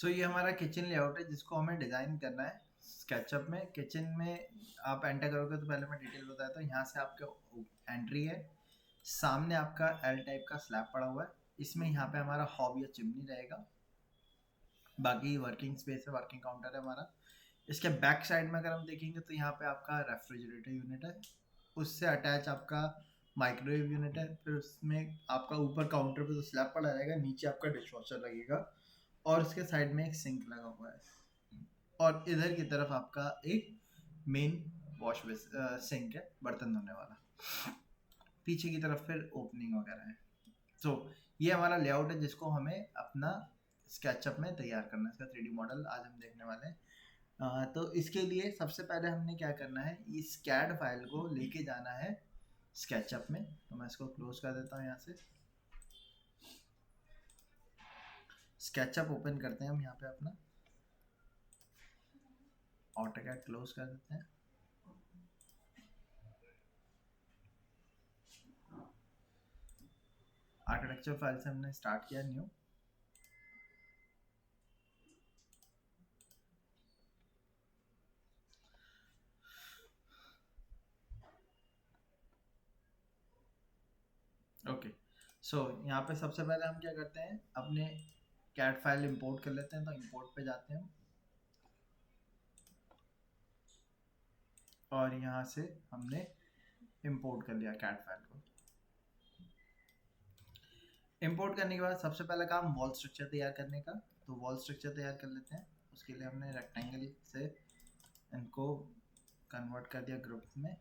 ये हमारा kitchen layout है जिसको हमें डिज़ाइन करना है स्केचअप में। किचन में आप एंटर करोगे तो पहले मैं डिटेल बताया था। यहाँ से आपका एंट्री है, सामने आपका एल टाइप का स्लैब पड़ा हुआ है, इसमें यहाँ पे हमारा हॉब या चिमनी रहेगा। बाकी वर्किंग स्पेस है, वर्किंग काउंटर है हमारा। इसके बैक साइड में अगर हम देखेंगे तो यहाँ पे आपका रेफ्रिजरेटर यूनिट है, उससे अटैच आपका माइक्रोवेव यूनिट है। फिर उसमें आपका ऊपर काउंटर पे तो स्लैब पड़ा रहेगा, नीचे आपका डिश वॉशर लगेगा और उसके साइड में एक सिंक लगा हुआ है। और इधर की तरफ आपका एक मेन वॉश सिंक है, बर्तन धोने वाला। पीछे की तरफ फिर ओपनिंग वगैरह है। तो ये हमारा लेआउट है जिसको हमें अपना स्केचअप में तैयार करना है। इसका 3D मॉडल आज हम देखने वाले हैं। तो इसके लिए सबसे पहले हमने क्या करना है, इस कैड फाइल को लेके जाना है स्केचअप में। तो मैं इसको क्लोज कर देता हूँ यहाँ से। स्केचअप ओपन करते हैं हम यहाँ पे अपना, ऑटोकैड क्लोज कर देते हैं। आर्किटेक्चर फाइल से हमने स्टार्ट किया न्यू। ओके, यहाँ पे सबसे पहले हम क्या करते हैं, अपने कैड फाइल इंपोर्ट कर लेते हैं। तो इंपोर्ट पे जाते हैं हम और यहाँ से हमने इंपोर्ट कर लिया कैड फाइल को। इंपोर्ट करने के बाद सबसे पहला काम वॉल स्ट्रक्चर तैयार करने का। तो वॉल स्ट्रक्चर तैयार कर लेते हैं। उसके लिए हमने रेक्टेंगल से इनको कन्वर्ट कर दिया ग्रुप में।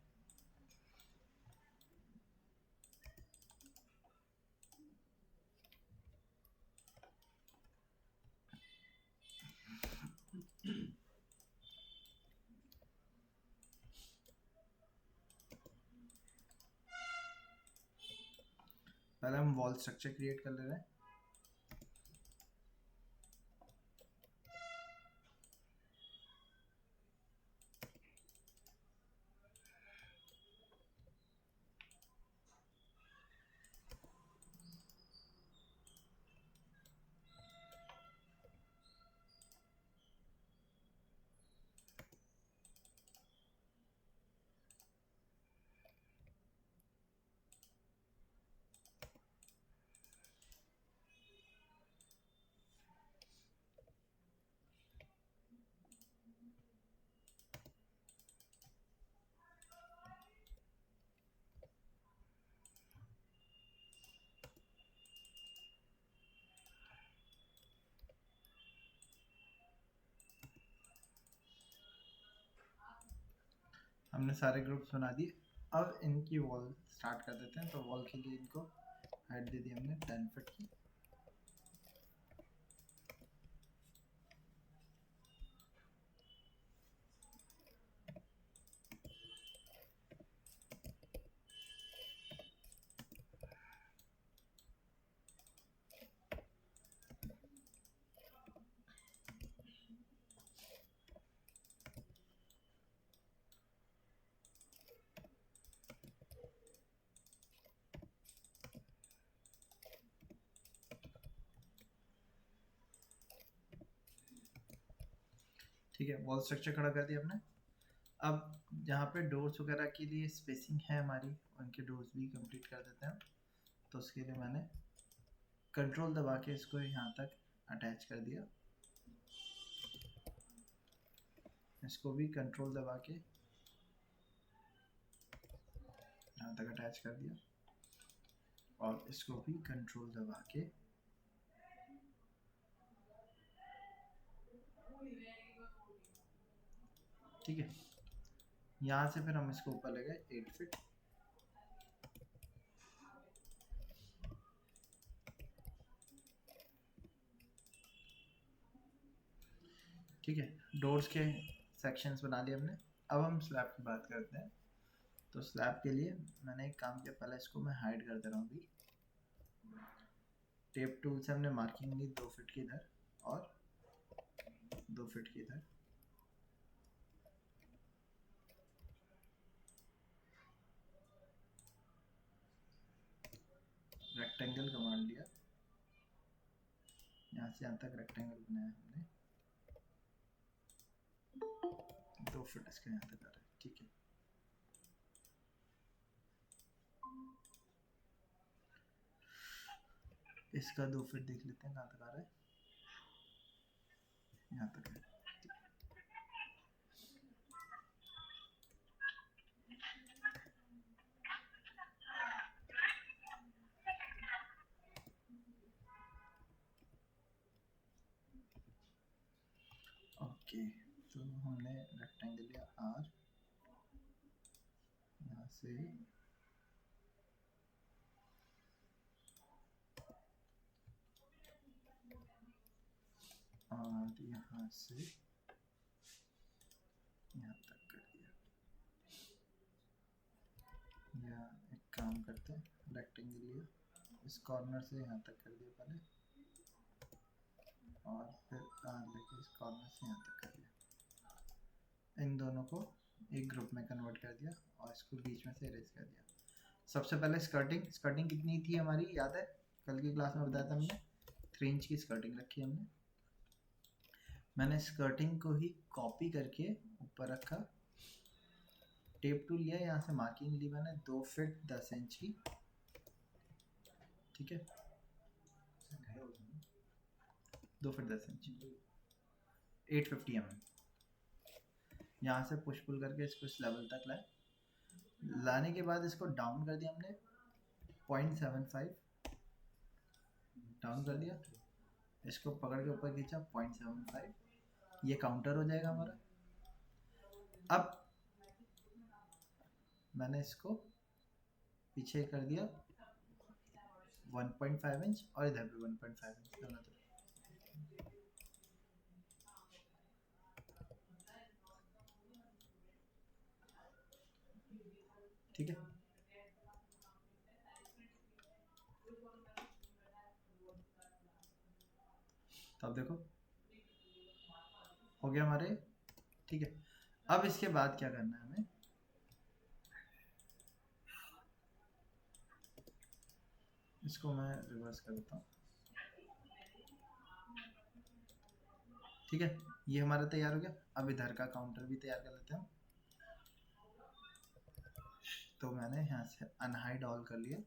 पहले हम वॉल स्ट्रक्चर क्रिएट कर ले रहे हैं। हमने सारे ग्रुप्स बना दिए। अब इनकी वॉल स्टार्ट कर देते हैं। तो वॉल के लिए इनको हाइट दे दी हमने 10 फीट की। ठीक है, वॉल स्ट्रक्चर खड़ा कर दिया हमने। अब जहाँ पे डोर्स वगैरह के लिए स्पेसिंग है हमारी, उनके डोर्स भी कंप्लीट कर देते हैं। तो उसके लिए मैंने कंट्रोल दबा के इसको यहाँ तक अटैच कर दिया। इसको भी कंट्रोल दबा के यहाँ तक अटैच कर दिया और इसको भी कंट्रोल दबा के ठीक है। यहाँ से फिर हम इसको ऊपर ले गए 8 फीट। ठीक है, डोर्स के सेक्शंस बना लिए हमने। अब हम स्लैब की बात करते हैं। तो स्लैब के लिए मैंने एक काम किया, पहले इसको मैं हाइड कर दे रहा हूँ। अभी टेप टूल से हमने मार्किंग ली 2 फीट की इधर और 2 फीट की इधर। रेक्टेंगल कमांड लिया, यहाँ से यहाँ तक रेक्टेंगल बनाया हमने, 2 फीट इसका यहाँ तक आ रहा है, ठीक है। इसका 2 फीट देख लेते हैं कहाँ तक आ रहा है, यहाँ तक है। ओके, तो हमने रेक्टेंगल लिया R, यहाँ से और यहाँ से यहाँ तक कर दिया। या एक काम करते हैं, रेक्टेंगल लिया, इस कॉर्नर से यहाँ तक कर दिया पहले, और फिर R लेके इस कॉर्नर से यहाँ तक कर दिया। इन दोनों को एक ग्रुप में कन्वर्ट कर दिया और इसको बीच में से इरेज कर दिया। सबसे पहले स्कर्टिंग कितनी थी हमारी, याद है कल की क्लास में बताया था हमने, 3 इंच की स्कर्टिंग रखी हमने। मैंने स्कर्टिंग को ही कॉपी करके ऊपर रखा, टेप टूल लिया, यहाँ से मार्किंग ली मैंने 2 फीट 10 इंच की, ठीक है, 2 फीट 10 इंच, 850 mm। यहाँ से पुश पुल करके इसको इस लेवल तक लाए, लाने के बाद इसको डाउन कर दिया हमने 0.75 डाउन कर दिया, इसको पकड़ के ऊपर खींचा 0.75, ये काउंटर हो जाएगा हमारा। अब मैंने इसको पीछे कर दिया 1.5 इंच और इधर भी 1.5 इंच दोनों तरफ, ठीक है। तो अब देखो हो गया हमारे, ठीक है। अब इसके बाद क्या करना है हमें, इसको मैं रिवर्स कर देता हूँ, ठीक है। ये हमारा तैयार हो गया। अब इधर का काउंटर भी तैयार कर लेते हैं। तो मैंने यहाँ से अनहाइड ऑल कर लिया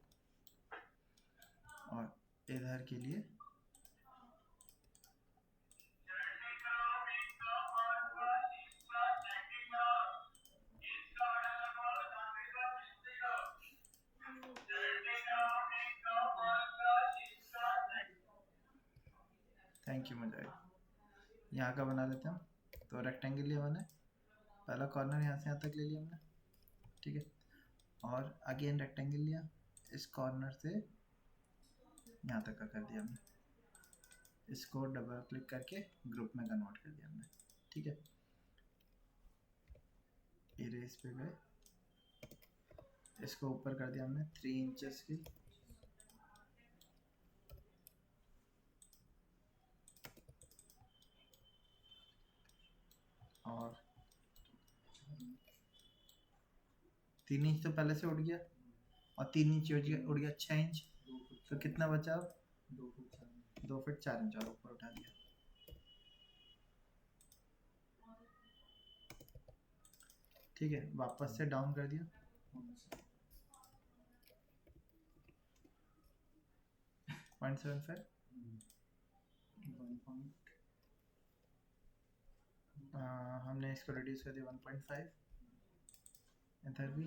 और इधर के लिए थैंक यू मुझे यहाँ का बना लेते हैं हम। तो रेक्टेंगल लिया मैंने, पहला कॉर्नर यहाँ से यहाँ तक ले लिया हमने, ठीक है, और अगेन रेक्टेंगल लिया, इस कॉर्नर से यहाँ तक का कर दिया हमने, इसको डबल क्लिक करके ग्रुप में कन्वर्ट कर दिया हमने, ठीक है। इरेज पे गए, इसको ऊपर कर दिया हमने 3 इंचेस की, और 3 इंच तो पहले से उड़ गया और 3 इंच उड़ गया 6 इंच, तो कितना बचा अब 2 फीट 4 इंच और ऊपर उठा दिया, ठीक है। वापस से डाउन कर दिया, हमने इसको रिड्यूस कर दिया 1.5, इधर भी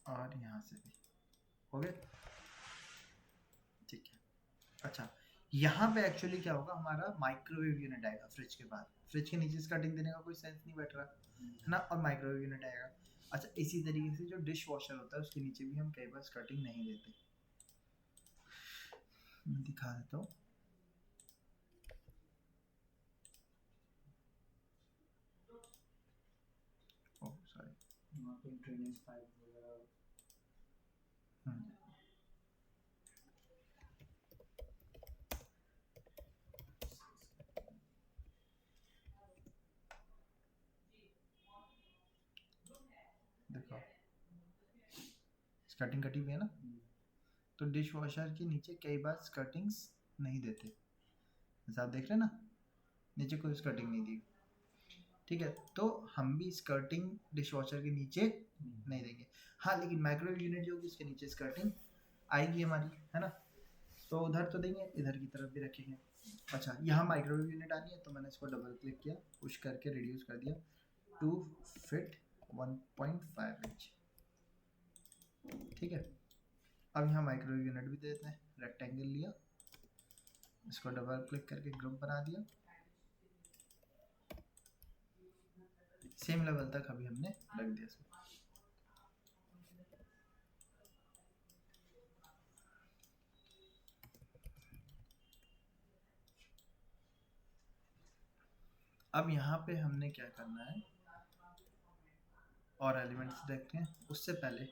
और यहाँ से भी हो गए, ठीक है। अच्छा, यहाँ पे एक्चुअली क्या होगा, हमारा माइक्रोवेव यूनिट आएगा फ्रिज के बाद, फ्रिज के नीचे कटिंग देने का कोई सेंस नहीं बैठ रहा है ना, और माइक्रोवेव यूनिट आएगा। अच्छा, इसी तरीके से जो डिश वॉशर होता है उसके नीचे भी हम कई बार कटिंग नहीं देते, दिखा देता हूँ। ड्रेनेज पाइप वगैरह, देखो कटिंग कटी हुई है ना, तो डिश वॉशर के नीचे कई बार स्कर्टिंग्स नहीं देते, जैसा आप देख रहे हैं ना, नीचे कोई स्कर्टिंग नहीं दी। ठीक है, तो हम भी स्कर्टिंग डिश वॉशर के नीचे नहीं देंगे। हाँ, लेकिन माइक्रोवेव यूनिट जो होगी उसके नीचे स्कर्टिंग आएगी हमारी, है ना, तो उधर तो देंगे, इधर की तरफ भी रखेंगे। अच्छा, यहाँ माइक्रोवेव यूनिट आनी है, तो मैंने इसको डबल क्लिक किया, पुश करके रिड्यूस कर दिया टू फिट 1.5 इंच। ठीक है, अब यहाँ माइक्रोवेव यूनिट भी दे देते हैं। रेक्टेंगल लिया, इसको डबल क्लिक करके ग्रुप बना दिया, सेम लेवल तक अभी हमने रख दिया इसको। अब यहाँ पे हमने क्या करना है, और एलिमेंट्स देखते हैं उससे पहले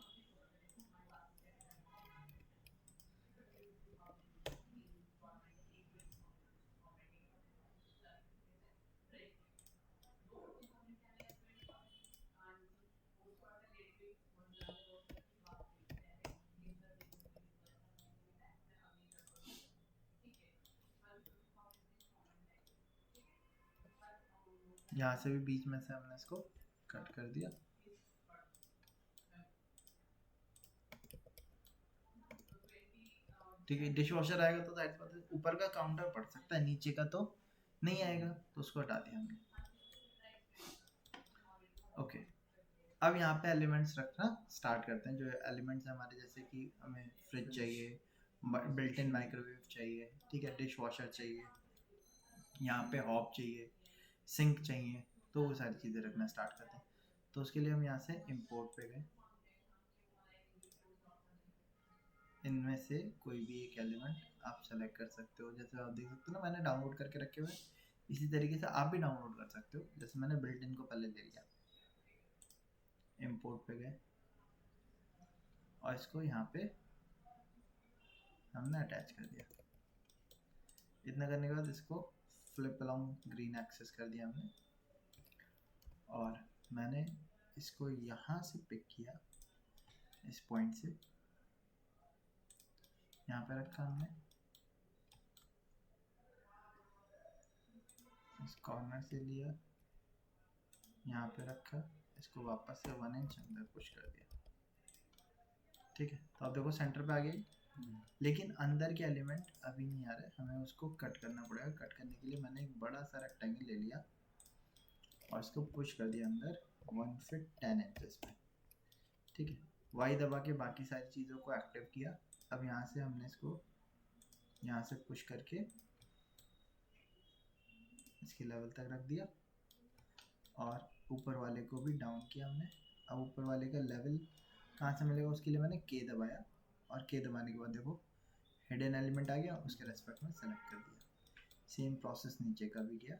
यहाँ से भी बीच में से हमने इसको कट कर दिया। ठीक है, डिश वॉशर आएगा तो दैट्स व्हाट, ऊपर का काउंटर पड़ सकता है, नीचे का तो नहीं आएगा, तो उसको हटा दिया हमने। ओके, अब यहाँ पे एलिमेंट्स रखना स्टार्ट करते हैं। जो एलिमेंट्स हैं हमारे, जैसे कि हमें फ्रिज चाहिए, बिल्ट इन माइक्रोवेव चाहिए, ठीक है, डिश वॉशर चाहिए, यहाँ पे हॉब चाहिए, सिंक चाहिए, तो वो सारी चीज़ें रखना स्टार्ट करते हैं। तो उसके लिए हम यहाँ से इम्पोर्ट पे गए, इनमें से कोई भी एक एलिमेंट आप सेलेक्ट कर सकते हो। जैसे आप देख सकते हो ना, मैंने डाउनलोड करके रखे हुए, इसी तरीके से आप भी डाउनलोड कर सकते हो। जैसे मैंने बिल्ट इन को पहले ले लिया, इम्पोर्ट पे गए और इसको यहाँ पे हमने अटैच कर दिया। इतना करने के बाद इसको फ्लिप अलोंग ग्रीन एक्सेस कर दिया हमने, और मैंने इसको यहाँ से पिक किया, इस पॉइंट से यहाँ पे रखा हमने, इस कॉर्नर से लिया, यहाँ पे रखा, इसको वापस से 1 इंच अंदर पुश कर दिया। ठीक है, तो आप देखो सेंटर पे आ गई, लेकिन अंदर के एलिमेंट अभी नहीं आ रहे, हमें उसको कट करना पड़ेगा। कट करने के लिए मैंने एक बड़ा सा रेक्टेंगल ले लिया और इसको पुश कर दिया अंदर 1 फिट 10 इंचेस पे। ठीक है, वाई दबा के बाकी सारी चीज़ों को एक्टिव किया। अब यहाँ से हमने इसको यहाँ से पुश करके इसके लेवल तक रख दिया, और ऊपर वाले को भी डाउन किया हमने। अब ऊपर वाले का लेवल कहाँ से मिलेगा, उसके लिए मैंने के दबाया, और के दबाने के बाद देखो हिडन एलिमेंट आ गया, उसके रेस्पेक्ट में सेलेक्ट कर दिया। सेम प्रोसेस नीचे का भी किया,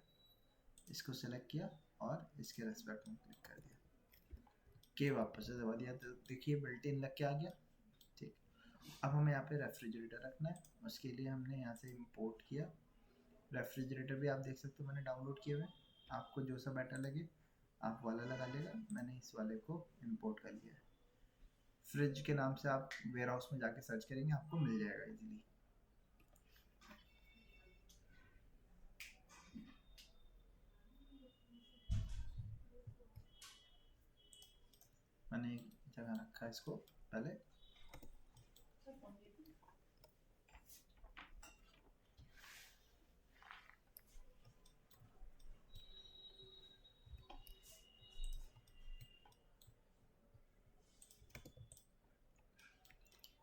इसको सेलेक्ट किया और इसके रेस्पेक्ट में क्लिक कर दिया, के वापस से दबा दिया, तो देखिए बिल्ट इन लग के आ गया। ठीक, अब हमें यहाँ पे रेफ्रिजरेटर रखना है, उसके लिए हमने यहाँ से इम्पोर्ट किया। रेफ्रिजरेटर भी आप देख सकते हो मैंने डाउनलोड किए हुए, आपको जो सा बेटर लगे आप वाला लगा लेगा, मैंने इस वाले को इम्पोर्ट कर लिया है। फ्रिज के नाम से आप वेयर हाउस में जाके सर्च करेंगे, आपको मिल जाएगा इजीली। मैंने एक जगह रखा है इसको पहले,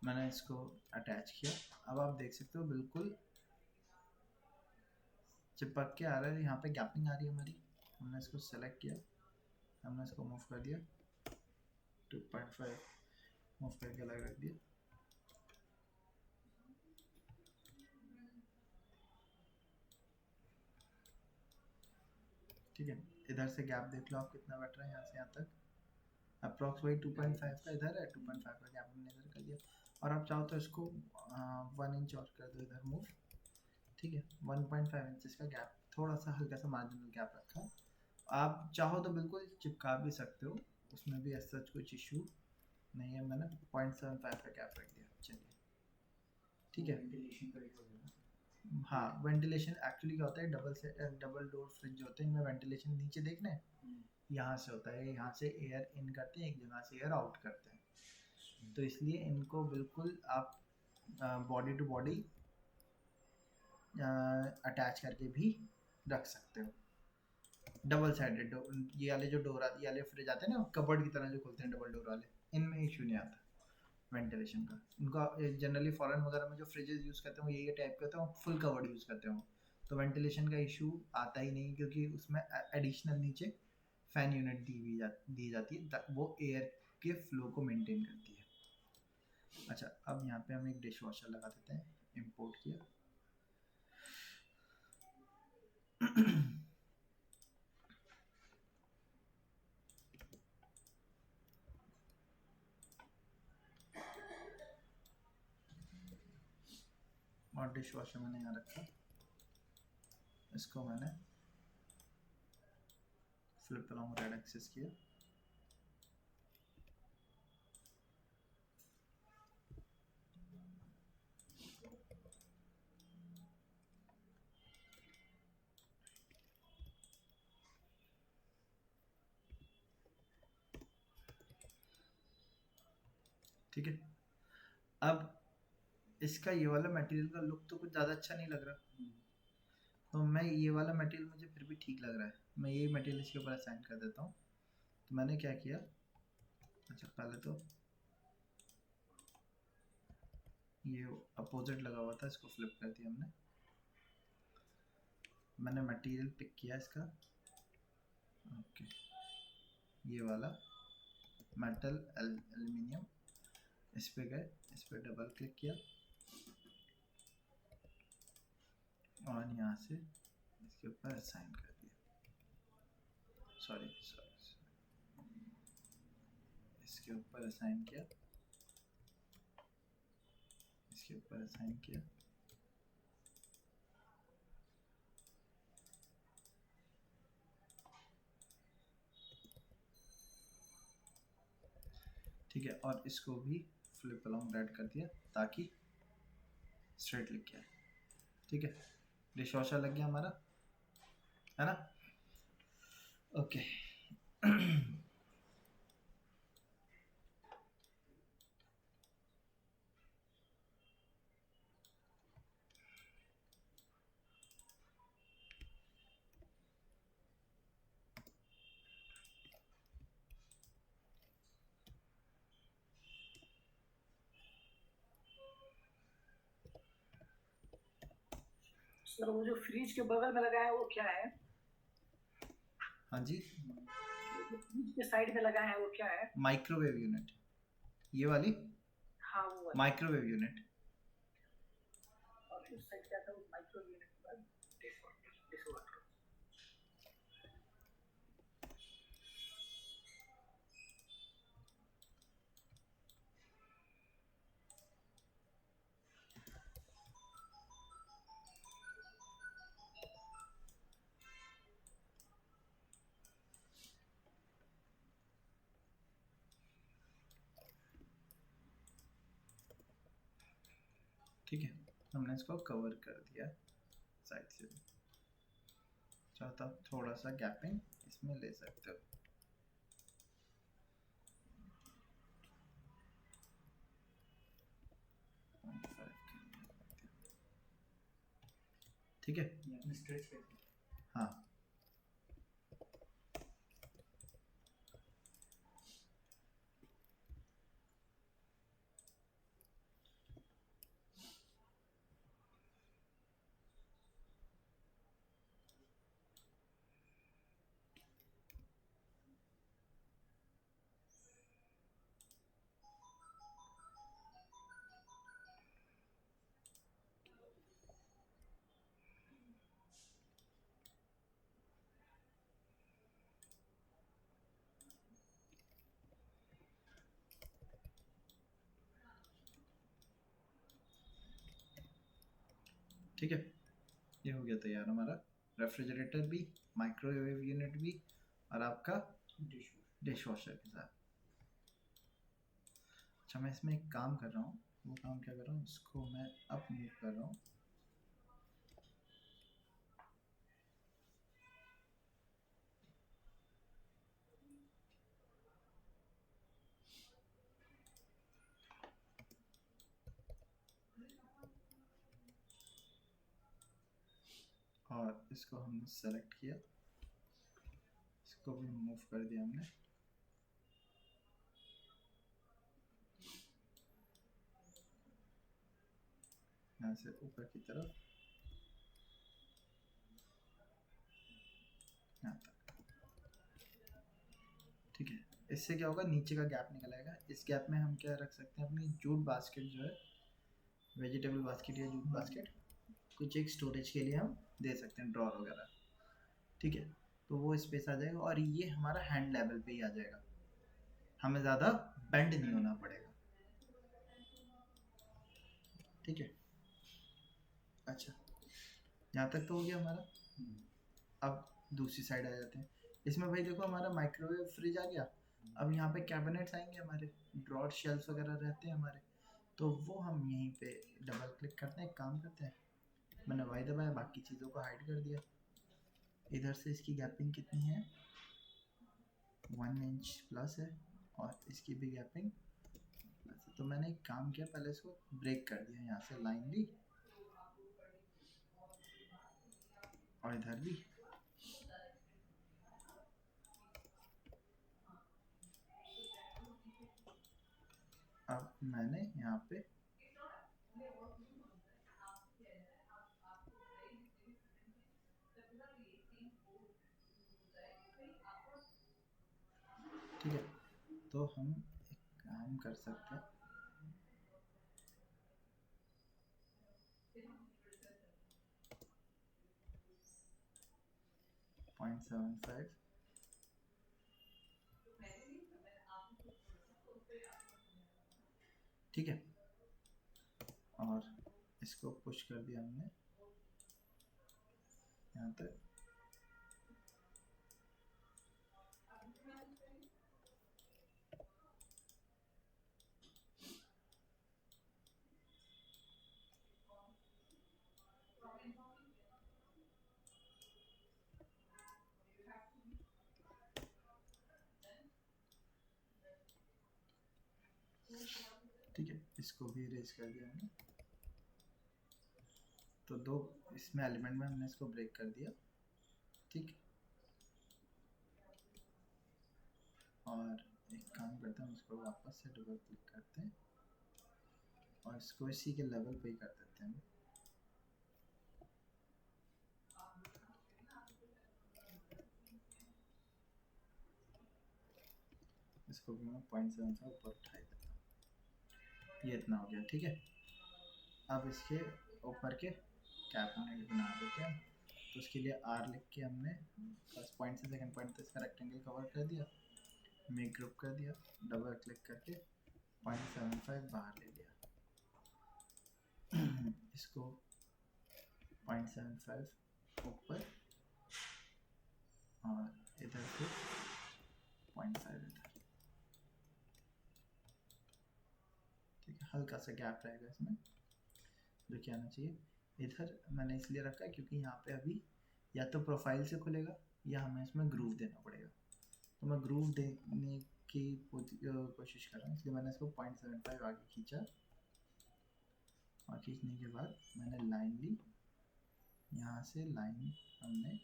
मैंने इसको अटैच किया। अब आप देख सकते हो बिल्कुल चिपक के आ रहा है, यहाँ पे गैपिंग आ रही है हमारी। हमने इसको सेलेक्ट किया, हमने इसको मूव कर दिया 2.5, मूव करके अलग रख दिया। ठीक है, इधर से गैप देख लो आप कितना बैठ रहा है, यहाँ से यहाँ तक अप्रॉक्स वही 2.5 का इधर है, 2.5 का गैप हमने इधर कर दिया। और आप चाहो तो इसको 1 इंच और कर दो इधर मूव। ठीक है, 1.5 इंचेस का गैप, थोड़ा सा हल्का सा मार्जिनल गैप रखा। आप चाहो तो बिल्कुल चिपका भी सकते हो, उसमें भी ऐसा कुछ इशू नहीं है। मैंने 0.75 का गैप रख दिया। चलिए, ठीक है। हाँ, वेंटिलेशन एक्चुअली क्या होता है, डबल डोर फ्रिज जो होते हैं इनमें वेंटिलेशन नीचे देखना है, यहाँ से होता है, यहाँ से एयर इन करते हैं, एक जगह से एयर आउट करते हैं। तो इसलिए इनको बिल्कुल आप बॉडी टू बॉडी अटैच करके भी रख सकते हो। डबल साइडेड ये वाले जो डोर आती, ये वाले फ्रिज आते हैं ना कबर्ड की तरह जो खुलते हैं डबल डोर वाले, इनमें इशू नहीं आता वेंटिलेशन का। उनका जनरली फॉरेन वगैरह में जो फ्रिजेस यूज़ करते हैं वो यही टाइप के होते हैं, फुल कवर्ड यूज़ करते हैं, तो वेंटिलेशन का इशू आता ही नहीं, क्योंकि उसमें एडिशनल नीचे फैन यूनिट दी जाती है, वो एयर के फ्लो को मेंटेन करती है। अच्छा, अब यहाँ पे हम एक डिश वॉशर लगा देते हैं, इम्पोर्ट किया। और डिश वॉशर मैंने यहाँ रखा, इसको मैंने फ्लिप अलोंग रेड एक्सेस किया। ठीक है, अब इसका ये वाला मटेरियल का लुक तो कुछ ज़्यादा अच्छा नहीं लग रहा, तो मैं ये वाला मटेरियल मुझे फिर भी ठीक लग रहा है, मैं ये मटेरियल इसके ऊपर असाइन कर देता हूँ। तो मैंने क्या किया, अच्छा पहले तो ये अपोजिट लगा हुआ था, इसको फ्लिप कर दिया हमने। मैंने मटेरियल पिक किया इसका, ओके, ये वाला मेटल एल्यूमिनियम, इस पे गए, इस पे डबल क्लिक किया और यहाँ से इसके ऊपर असाइन कर दिया, सॉरी इसके ऊपर असाइन किया, इसके ऊपर असाइन किया। ठीक है, और इसको भी फ्लिप अलोंग रेड कर दिया ताकि स्ट्रेट लिख गया। ठीक है, डिश वॉशर लग गया हमारा, है ना? ओके। सर वो जो फ्रिज के बगल में लगा है वो क्या है? हाँ जी, फ्रिज के साइड में लगा है वो क्या है? माइक्रोवेव यूनिट, ये वाली हाँ वो वाला। Microwave unit. और उस साइड क्या था, माइक्रो यूनिट के बाद डिश वाटर। ठीक है, हमने इसको कवर कर दिया साइड से, चाहता थोड़ा सा गैपिंग इसमें ले सकते हो। ठीक है, हाँ ठीक है, ये हो गया तैयार हमारा रेफ्रिजरेटर भी, माइक्रोवेव यूनिट भी, और आपका डिश वॉशर के साथ। अच्छा, मैं इसमें एक काम कर रहा हूँ, वो काम क्या कर रहा हूँ, इसको मैं अप मूव कर रहा हूँ। और इसको हमने सेलेक्ट किया, इसको भी मूव कर दिया हमने। यहाँ से ऊपर की तरफ यहाँ तक, ठीक है। इससे क्या होगा, नीचे का गैप निकल आएगा। इस गैप में हम क्या रख सकते हैं, अपनी जूट बास्केट जो है, वेजिटेबल बास्केट या जूट बास्केट, कुछ एक स्टोरेज के लिए हम दे सकते हैं, ड्रॉर वगैरह, ठीक है। तो वो स्पेस आ जाएगा और ये हमारा हैंड लेवल पे ही आ जाएगा, हमें ज़्यादा बेंड नहीं होना पड़ेगा, ठीक है। अच्छा, यहाँ तक तो हो गया हमारा। अब दूसरी साइड आ जाते हैं। इसमें भाई देखो हमारा माइक्रोवेव फ्रिज आ गया। अब यहाँ पे कैबिनेट्स आएंगे हमारे, ड्रॉर शेल्फ वगैरह रहते हैं हमारे, तो वो हम यहीं पे डबल क्लिक करते हैं। एक काम करते हैं, मैंने वाई दबाया, बाकी चीज़ों को हाइड कर दिया। इधर से इसकी गैपिंग कितनी है, 1 इंच प्लस है, और इसकी भी गैपिंग प्लस है। तो मैंने एक काम किया, पहले इसको ब्रेक कर दिया, यहाँ से लाइन ली और इधर भी। अब मैंने यहाँ पे ठीक है, तो हम एक काम कर सकते हैं, .75, ठीक है। और इसको पुश कर दिया हमने यहाँ तक। ठीक है, इसको भी इरेज कर दिया हमने। तो दो इसमें एलिमेंट में हमने इसको ब्रेक कर दिया, ठीक। और एक काम करते हैं, इसको वापस से डबल क्लिक करते हैं और इसको इसी के लेवल पे ही कर देते हैं। इसको भी मैं 0.7 से ऊपर उठा देता हूँ। ये इतना हो गया, ठीक है। अब इसके ऊपर के कैबिनेट बना देते हैं। तो उसके लिए आर लिख के हमने फर्स्ट पॉइंट से सेकंड पॉइंट तक इसका रेक्टेंगल कवर कर दिया, मेक ग्रुप कर दिया, डबल क्लिक करके 0.75 बाहर ले लिया। इसको 0.75 ऊपर और इधर से 0.5 इधर, ठीक है। हल्का सा गैप रहेगा इसमें, जो क्या आना चाहिए। इधर मैंने इसलिए रखा है क्योंकि यहाँ पे अभी या तो प्रोफाइल से खुलेगा या हमें इसमें ग्रूव देना पड़ेगा। तो मैं ग्रूव देने की कोशिश कर रहा हूँ, इसलिए मैंने इसको 0.75 आगे खींचा। और खींचने के बाद मैंने लाइन ली, यहाँ से लाइन हमने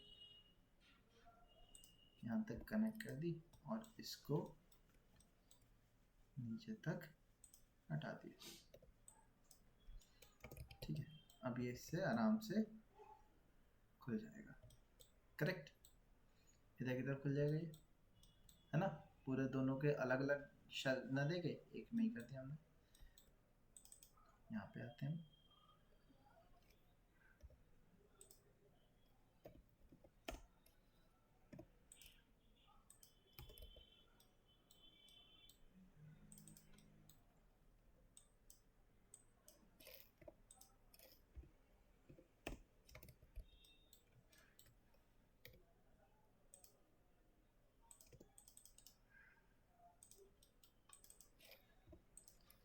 यहाँ तक कनेक्ट कर दी और इसको नीचे तक हटा दिया, ठीक है। अब ये इससे आराम से खुल जाएगा, करेक्ट। इधर की तरफ खुल जाएगा ये, है ना। पूरे दोनों के अलग अलग शेल न देके एक में ही कर दिया हमने। यहाँ पे आते हैं,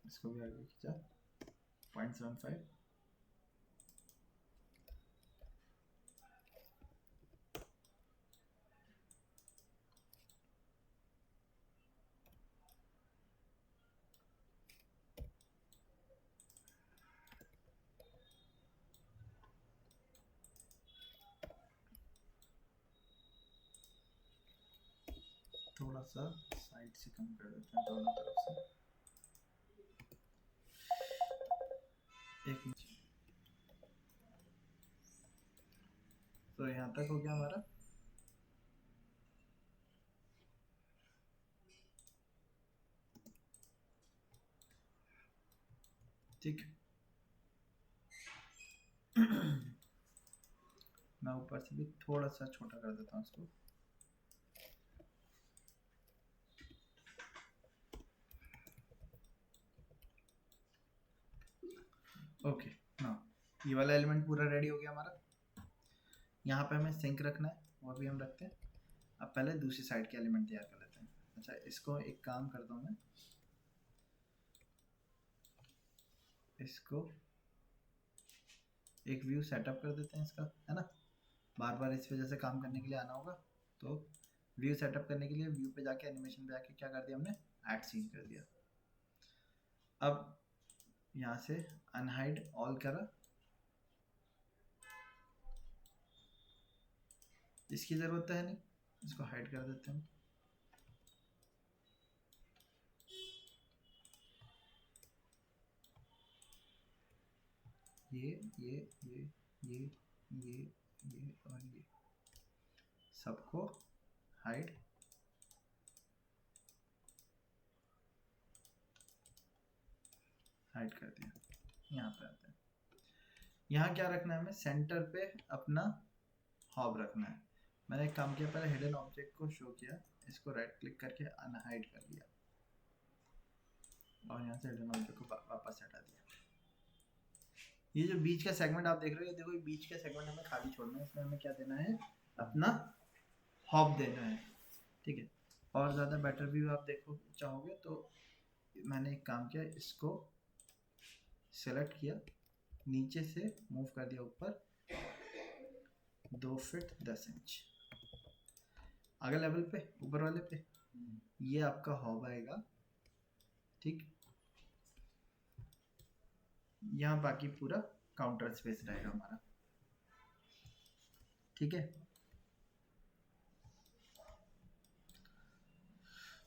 इसको भी आगे खींचा। 0.75। थोड़ा सा साइड से कम कर देते हैं दोनों तरफ से। एक मिनट, तो यहाँ तक हो गया हमारा। ठीक, मैं ऊपर से भी थोड़ा सा छोटा कर देता हूँ इसको। ओके, हाँ, ये वाला एलिमेंट पूरा रेडी हो गया हमारा। यहाँ पे हमें सिंक रखना है, वो भी हम रखते हैं। अब पहले दूसरी साइड के एलिमेंट तैयार कर लेते हैं। अच्छा, इसको एक काम करता हूँ मैं, इसको एक व्यू सेटअप कर देते हैं इसका, है ना। बार बार इस वजह से काम करने के लिए आना होगा, तो व्यू सेटअप करने के लिए व्यू पे जाके एनिमेशन पे जाके क्या कर दिया हमने, ऐड सीन कर दिया। अब यहाँ से अनहाइड ऑल करा, इसकी ज़रूरत है नहीं, इसको हाइड कर देते हैं। ये ये ये ये ये ये और ये सबको हाइड कर दिया। यहाँ पे आते हैं, यहाँ क्या रखना है हमें, सेंटर पे अपना हॉब रखना है। मैंने एक काम किया, पहले हिडन ऑब्जेक्ट को शो किया, इसको राइट क्लिक करके अनहाइड कर लिया और यहाँ से हिडन ऑब्जेक्ट को वापस हटा दिया। ये जो बीच का सेगमेंट आप देख रहे हो, देखो ये बीच का सेगमेंट हमें खाली छोड़ना है, इसमें हमें क्या देना है, अपना हॉब देना है। ठीक है, और ज़्यादा बेटर व्यू आप देखो चाहोगे तो मैंने एक काम किया, इसको सेलेक्ट किया, नीचे से मूव कर दिया ऊपर 2 फीट 10 इंच आगे लेवल पे, ऊपर वाले पे। ये आपका हॉब आएगा। ठीक, यहाँ बाकी पूरा काउंटर स्पेस रहेगा हमारा। ठीक है,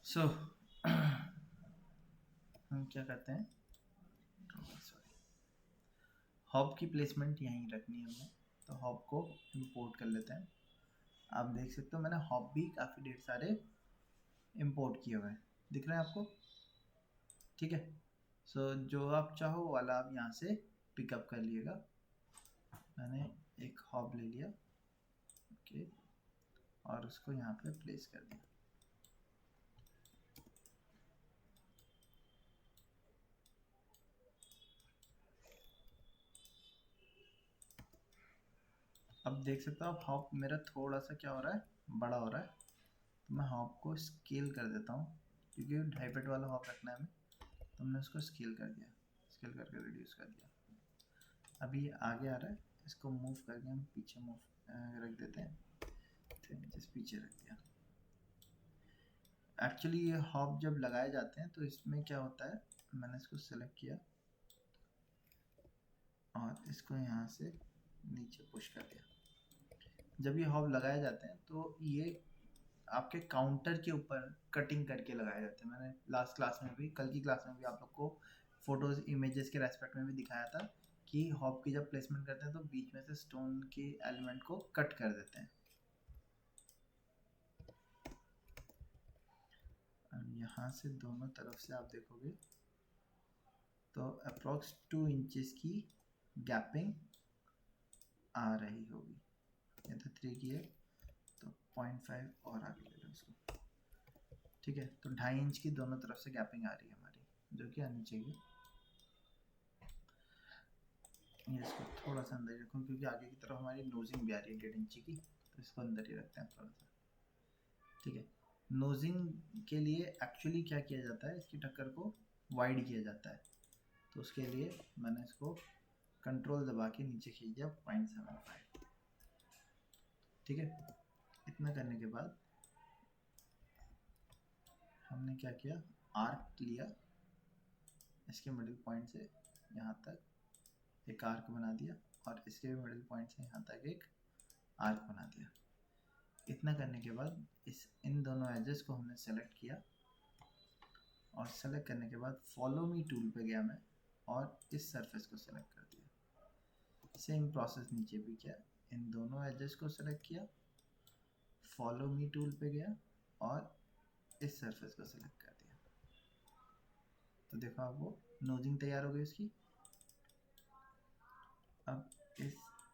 सो हम क्या करते हैं, हॉब की प्लेसमेंट यहीं रखनी है हमें, तो हॉब को इंपोर्ट कर लेते हैं। आप देख सकते हो मैंने हॉब भी काफ़ी ढेर सारे इंपोर्ट किए हुए हैं, दिख रहे हैं आपको। ठीक है, सो जो आप चाहो वाला आप यहाँ से पिकअप कर लिएगा। मैंने एक हॉब ले लिया, ओके, और उसको यहाँ पे प्लेस कर दिया। अब देख सकते हो आप, हॉप मेरा थोड़ा सा क्या हो रहा है, बड़ा हो रहा है, तो मैं हॉप को स्केल कर देता हूँ, क्योंकि 2.5 फीट वाला हॉप रखना है हमें, तो हमने उसको स्केल कर दिया, स्केल करके रिड्यूस कर दिया। अभी ये आगे आ रहा है, इसको मूव करके हम पीछे मूव रख देते हैं, 3 इंचेस पीछे रख दिया। एक्चुअली ये हॉप जब लगाए जाते हैं तो इसमें क्या होता है, मैंने इसको सेलेक्ट किया और इसको यहाँ से नीचे पुश कर दिया। जब ये हॉब लगाए जाते हैं तो ये आपके काउंटर के ऊपर कटिंग करके लगाए जाते हैं। मैंने लास्ट क्लास में भी, कल की क्लास में भी आप लोग को फोटोज इमेजेस के रेस्पेक्ट में भी दिखाया था कि हॉब की जब प्लेसमेंट करते हैं तो बीच में से स्टोन के एलिमेंट को कट कर देते हैं। यहाँ से दोनों तरफ से आप देखोगे तो अप्रॉक्स 2 इंचेस की गैपिंग आ रही होगी। ये तो 3 की है तो 0.5 और आगे ले लो इसको। ठीक है, तो 2.5 इंच की दोनों तरफ से गैपिंग आ रही है हमारी, जो कि आनी चाहिए। ये इसको थोड़ा सा अंदर ही रखूँ, क्योंकि आगे की तरफ हमारी नोजिंग भी आ रही है 1.5 इंच की, तो इसको अंदर ही रखते हैं थोड़ा सा। ठीक है, नोजिंग के लिए एक्चुअली क्या किया जाता है, इसकी टक्कर को वाइड किया जाता है। तो उसके लिए मैंने इसको कंट्रोल दबा के नीचे खींच दिया 0.75। ठीक है, इतना करने के बाद हमने क्या किया, आर्क लिया, इसके मिडिल पॉइंट से यहाँ तक एक आर्क बना दिया और इसके भी मिडिल पॉइंट से यहाँ तक एक आर्क बना दिया। इतना करने के बाद इन दोनों एजेस को हमने सेलेक्ट किया और सेलेक्ट करने के बाद फॉलो मी टूल पे गया मैं और इस सरफेस को सेलेक्ट कर दिया। सेम प्रोसेस नीचे भी किया, इन दोनों एजेस को सेलेक्ट किया, फॉलो मी टूल पे गया और इस सरफेस को सेलेक्ट कर दिया। तो देखो आप वो नोजिंग तैयार हो गई उसकी। अब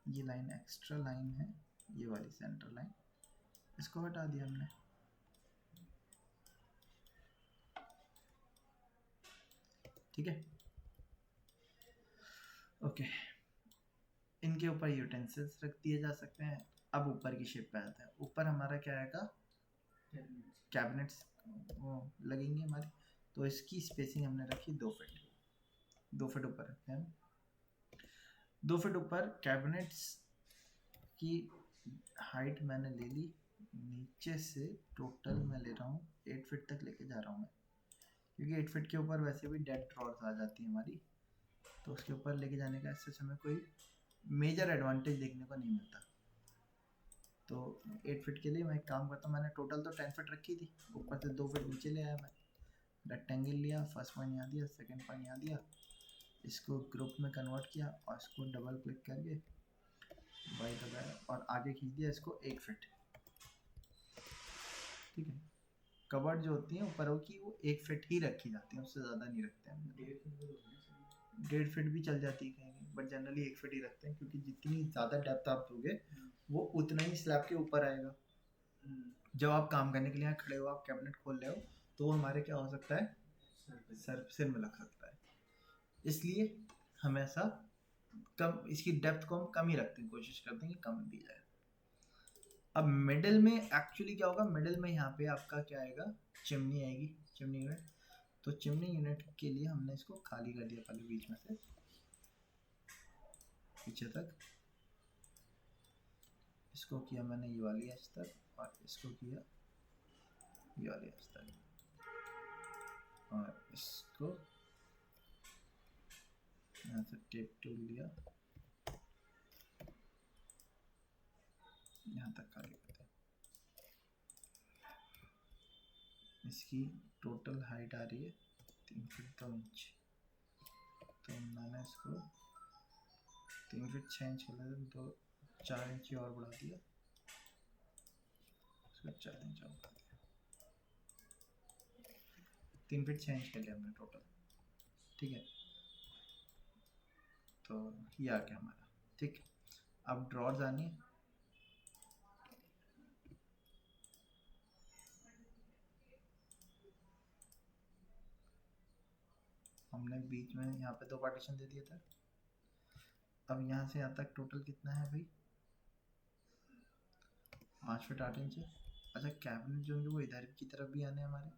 ये लाइन एक्स्ट्रा लाइन है, ये वाली सेंटर लाइन, इसको हटा दिया हमने। ठीक है, ओके, इनके ऊपर यूटेंसिल्स रख दिए जा सकते हैं। अब ऊपर की शेप पे आता है। ऊपर हमारा क्या आएगा, कैबिनेट्स लगेंगे हमारी। तो इसकी स्पेसिंग हमने रखी 2 फीट, 2 फीट ऊपर रखते हैं। 2 फीट ऊपर कैबिनेट्स की हाइट मैंने ले ली, नीचे से टोटल मैं ले रहा हूँ 8 फीट तक लेके जा रहा हूँ मैं, क्योंकि 8 फीट के ऊपर वैसे भी डेड ड्रॉर्स आ जाती है हमारी। तो उसके ऊपर लेके जाने का इससे हमें कोई मेजर एडवांटेज देखने को नहीं मिलता। तो 8 फीट के लिए मैं एक काम करता हूँ, मैंने टोटल तो 10 फीट रखी थी, ऊपर से 2 फीट नीचे ले आया मैं। रेक्टेंगल लिया, फर्स्ट पॉइंट यहाँ दिया, सेकंड पॉइंट यहाँ दिया, इसको ग्रुप में कन्वर्ट किया और इसको डबल क्लिक करके वाई दबाया और आगे खींच दिया इसको 1 फीट। ठीक है, कवर्ड जो होती है ऊपर की वो 1 फीट ही रखी जाती है, उससे ज़्यादा नहीं रखते हम। 1.5 फीट भी चल जाती है कहीं, बट जनरली 1 फीट ही रखते हैं, क्योंकि जितनी ज़्यादा डेप्थ आप दोगे वो उतना ही स्लैब के ऊपर आएगा। जब आप काम करने के लिए यहाँ खड़े हो, आप कैबिनेट खोल रहे हो, तो वो हमारे क्या हो सकता है, सिर में लग सकता है। इसलिए हमेशा कम, इसकी डेप्थ को हम कम ही रखते हैं, कोशिश करते हैं कि कम दी जाए। अब मिडिल में एक्चुअली क्या होगा, मिडिल में यहाँ पे आपका क्या आएगा, चिमनी आएगी, चिमनी यूनिट। तो चिमनी यूनिट के लिए हमने इसको खाली कर दिया पहले, बीच में से पीछे तक। इसको किया मैंने ये वाली एज तक और इसको किया ये वाली एज तक, और इसको यहाँ से टेप टूल लिया, यहाँ तक खाली कर दिया। इसकी टोटल हाइट आ रही है 3 फीट 2 इंच। तो मैंने इसको 3 फीट 6 इंच कर लिया, तो 4 इंच और बढ़ा दिया, इसको 4 इंच और बढ़ा दिया, 3 फीट 6 इंच कर लिया हमने टोटल। ठीक है, तो ये आ गया हमारा। ठीक, अब ड्रॉर्स आनी है। हमने बीच में यहाँ पे 2 पार्टीशन दे दिया था। अब यहाँ से यहाँ तक टोटल कितना है भाई, 5 फीट 8 इंच है। अच्छा, कैबिनेट जो होंगे वो इधर की तरफ भी आने हमारे।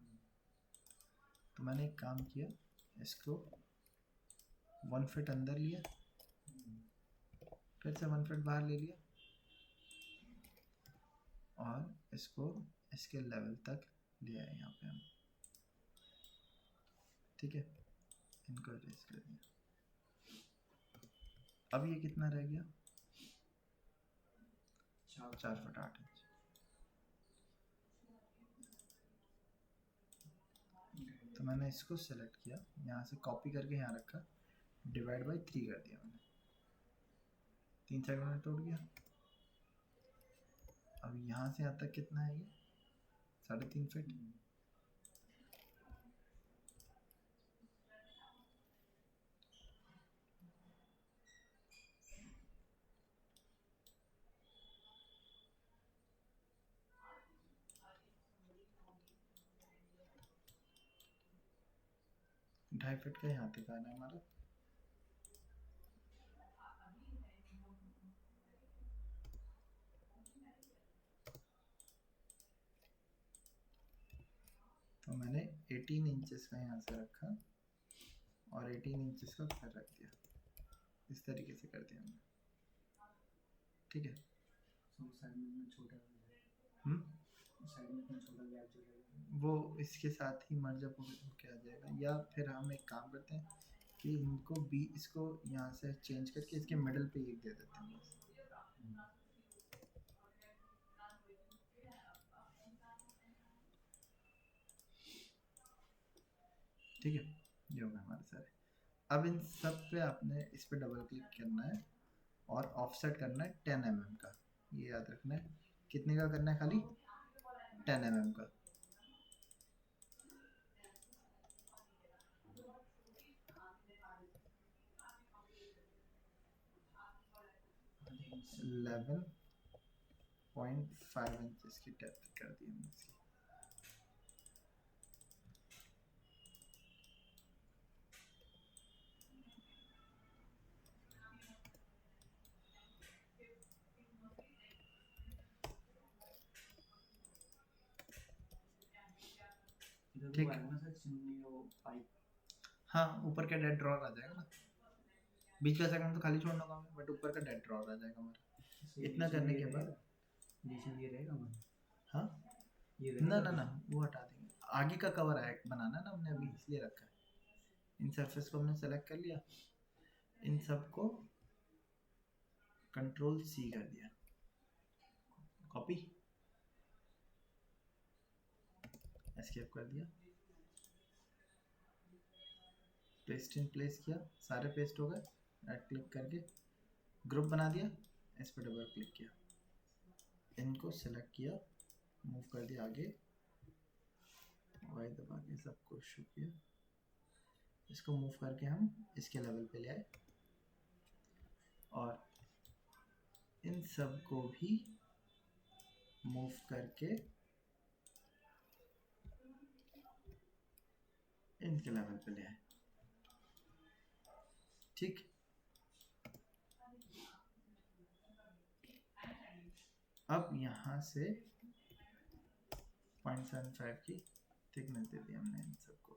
तो मैंने एक काम किया, इसको 1 फीट अंदर लिया, फिर से 1 फीट बाहर ले लिया और इसको इसके लेवल तक ले आए यहाँ पे हम। ठीक है, इनको रेस कर दिया। अब ये कितना रह गया, 4 फीट 8 इंच। तो मैंने इसको सेलेक्ट किया, यहाँ से कॉपी करके यहाँ रखा, डिवाइड बाई 3 कर दिया मैंने, 3 सेकंड में टूट गया। अब यहाँ से यहाँ तक कितना है, ये 3.5 फीट। ढाई फीट का यहाँ तक आना है हमारा। तो मैंने 18 इंचेस का यहाँ से रखा और 18 इंचेस का फिर रख दिया, इस तरीके से कर दिया हमने, ठीक है। साइड में छोटा साइड में इतना छोटा गैप जो रहेगा वो इसके साथ ही मर्ज अप होके आ जाएगा। या फिर हम एक काम करते हैं कि इनको बी इसको यहाँ से चेंज करके इसके मिडल पे एक दे देते हैं बस, ठीक है। ये होगा हमारे सारे। अब इन सब पे आपने इस पे डबल क्लिक करना है और ऑफसेट करना है 10 mm का, ये याद रखना है। कितने का करना है? खाली 10 mm का। आधे 11.5 इंच की डेप्थ कर दी हमने इसकी। ठीक। हाँ, ऊपर का डेड ड्रॉर आ जाएगा ना, बीच का सेगमेंट तो खाली छोड़ना होगा, बट ऊपर का डेड ड्रॉर आ जाएगा हमारा। इतना करने के बाद बीच में ये रहेगा हमारा, हाँ ये ना ना ना वो हटा देंगे, आगे का कवर है बनाना ना हमने अभी, इसलिए रखा है। इन सरफेस को हमने सेलेक्ट कर लिया, इन सब को कंट्रोल सी कर दिया, कॉपी एस्केप कर दिया, पेस्ट इन प्लेस किया, सारे पेस्ट हो गए। राइट क्लिक करके ग्रुप बना दिया, इस पर डबल क्लिक किया, इनको सेलेक्ट किया, मूव कर दिया आगे, वाई दबा के सबको शो किया, इसको मूव करके हम इसके लेवल पे ले आए और इन सब को भी मूव करके इनके लेवल पे ले आए, ठीक। अब यहाँ से 0.75 की थिकनेस दे दी हमने इन सबको।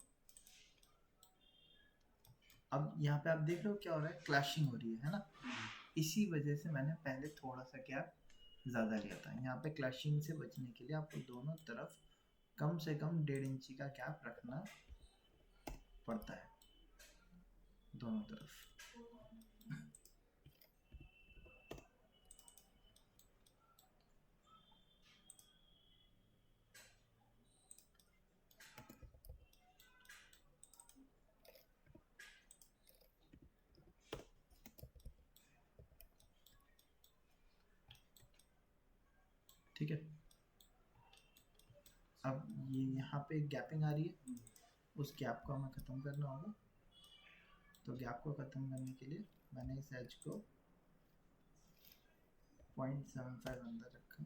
अब यहाँ पे आप देख रहे हो क्या हो रहा है, क्लैशिंग हो रही है ना। इसी वजह से मैंने पहले थोड़ा सा गैप ज़्यादा लिया था। यहाँ पे क्लैशिंग से बचने के लिए आपको दोनों तरफ कम से कम 1.5 इंची का गैप रखना पड़ता है, दोनों तरफ। ठीक है। अब ये यहाँ पे गैपिंग आ रही है, उस गैप को हमें ख़त्म करना होगा। तो गैप को ख़त्म करने के लिए मैंने इस एज को 0.75 अंदर रखा,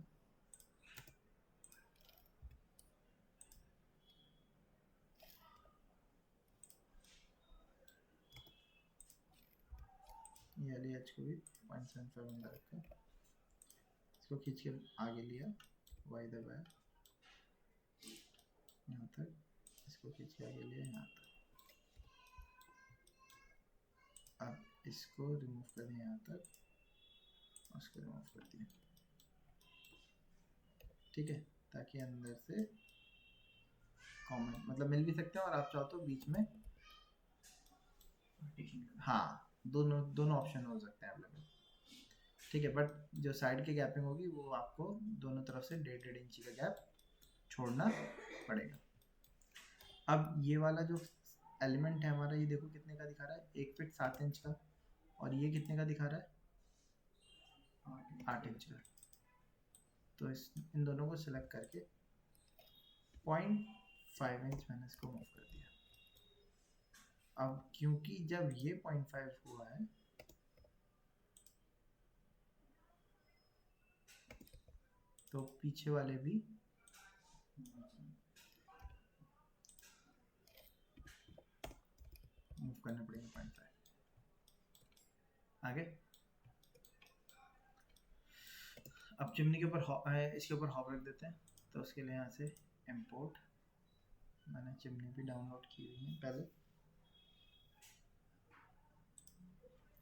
ये वाली एज को भी 0.75 अंदर रखा, इसको खींच के आगे लिया, वाई दबाया यहाँ तक, इसको खींच के आगे लिया यहाँ तक। अब इसको रिमूव कर दिया यहाँ तक, उसको रिमूव कर दिया, ठीक है। ताकि अंदर से कॉमन मतलब मिल भी सकते हैं, और आप चाहो तो बीच में, हाँ दोनों ऑप्शन हो सकते हैं अवेलेबल, ठीक है। बट जो साइड की गैपिंग होगी वो आपको दोनों तरफ से 1.5 इंची का गैप छोड़ना पड़ेगा। अब ये वाला जो एलिमेंट है हमारा, ये देखो कितने का दिखा रहा है, 1 फीट 7 इंच का, और ये कितने का दिखा रहा है, 8 इंच का। तो इन दोनों को सिलेक्ट करके 0.5 इंच मैंने इसको मूव कर दिया। अब क्योंकि जब ये 0.5 हुआ है तो पीछे वाले भी मूव करने पड़ेंगे 0.5 आगे। अब चिमनी के ऊपर इसके ऊपर हॉप रख देते हैं, तो उसके लिए यहाँ से इंपोर्ट, मैंने चिमनी भी डाउनलोड की हुई है पहले,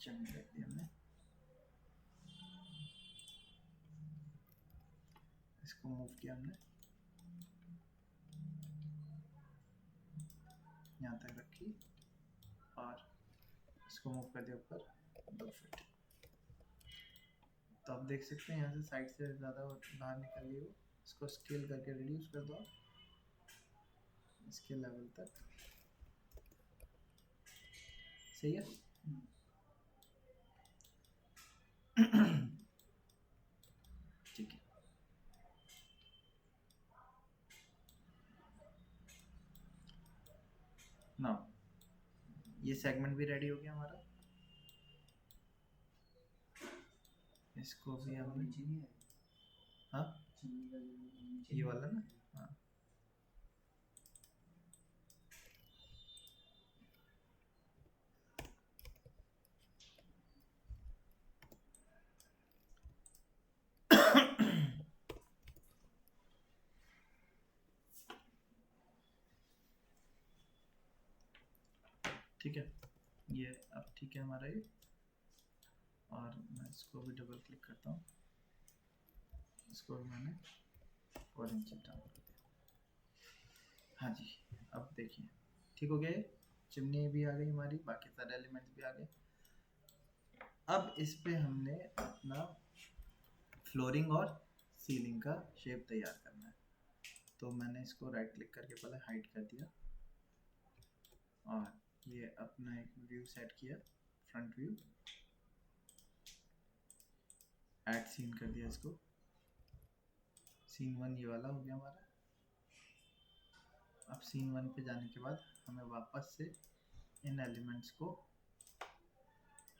चिमनी रख दी हमने, इसको मूव किया हमने, यहाँ तक रखी और इसको मूव कर दिया ऊपर 2 फीट। तो आप देख सकते हैं यहाँ से साइड से ज़्यादा बाहर निकल रही हो, इसको स्केल करके रिड्यूस कर दो इसके लेवल तक। सही है। ठीक है, ना ये सेगमेंट भी रेडी हो गया हमारा। इसको भी हमने, हाँ ये वाला ना, हाँ ठीक है, ये अब ठीक है हमारा ये। और मैं इसको भी डबल क्लिक करता हूँ, इसको भी मैंने 4 इंच डाउन कर दिया। हाँ जी, अब देखिए ठीक हो गया ये, चिमनी भी आ गई हमारी, बाकी सारे एलिमेंट्स भी आ गए। अब इस पे हमने अपना फ्लोरिंग और सीलिंग का शेप तैयार करना है। तो मैंने इसको राइट क्लिक करके पहले हाइड कर दिया और ये अपना एक व्यू सेट किया, फ्रंट व्यू, ऐड सीन कर दिया इसको। सीन 1 ये वाला हो गया हमारा। अब सीन 1 पे जाने के बाद हमें वापस से इन एलिमेंट्स को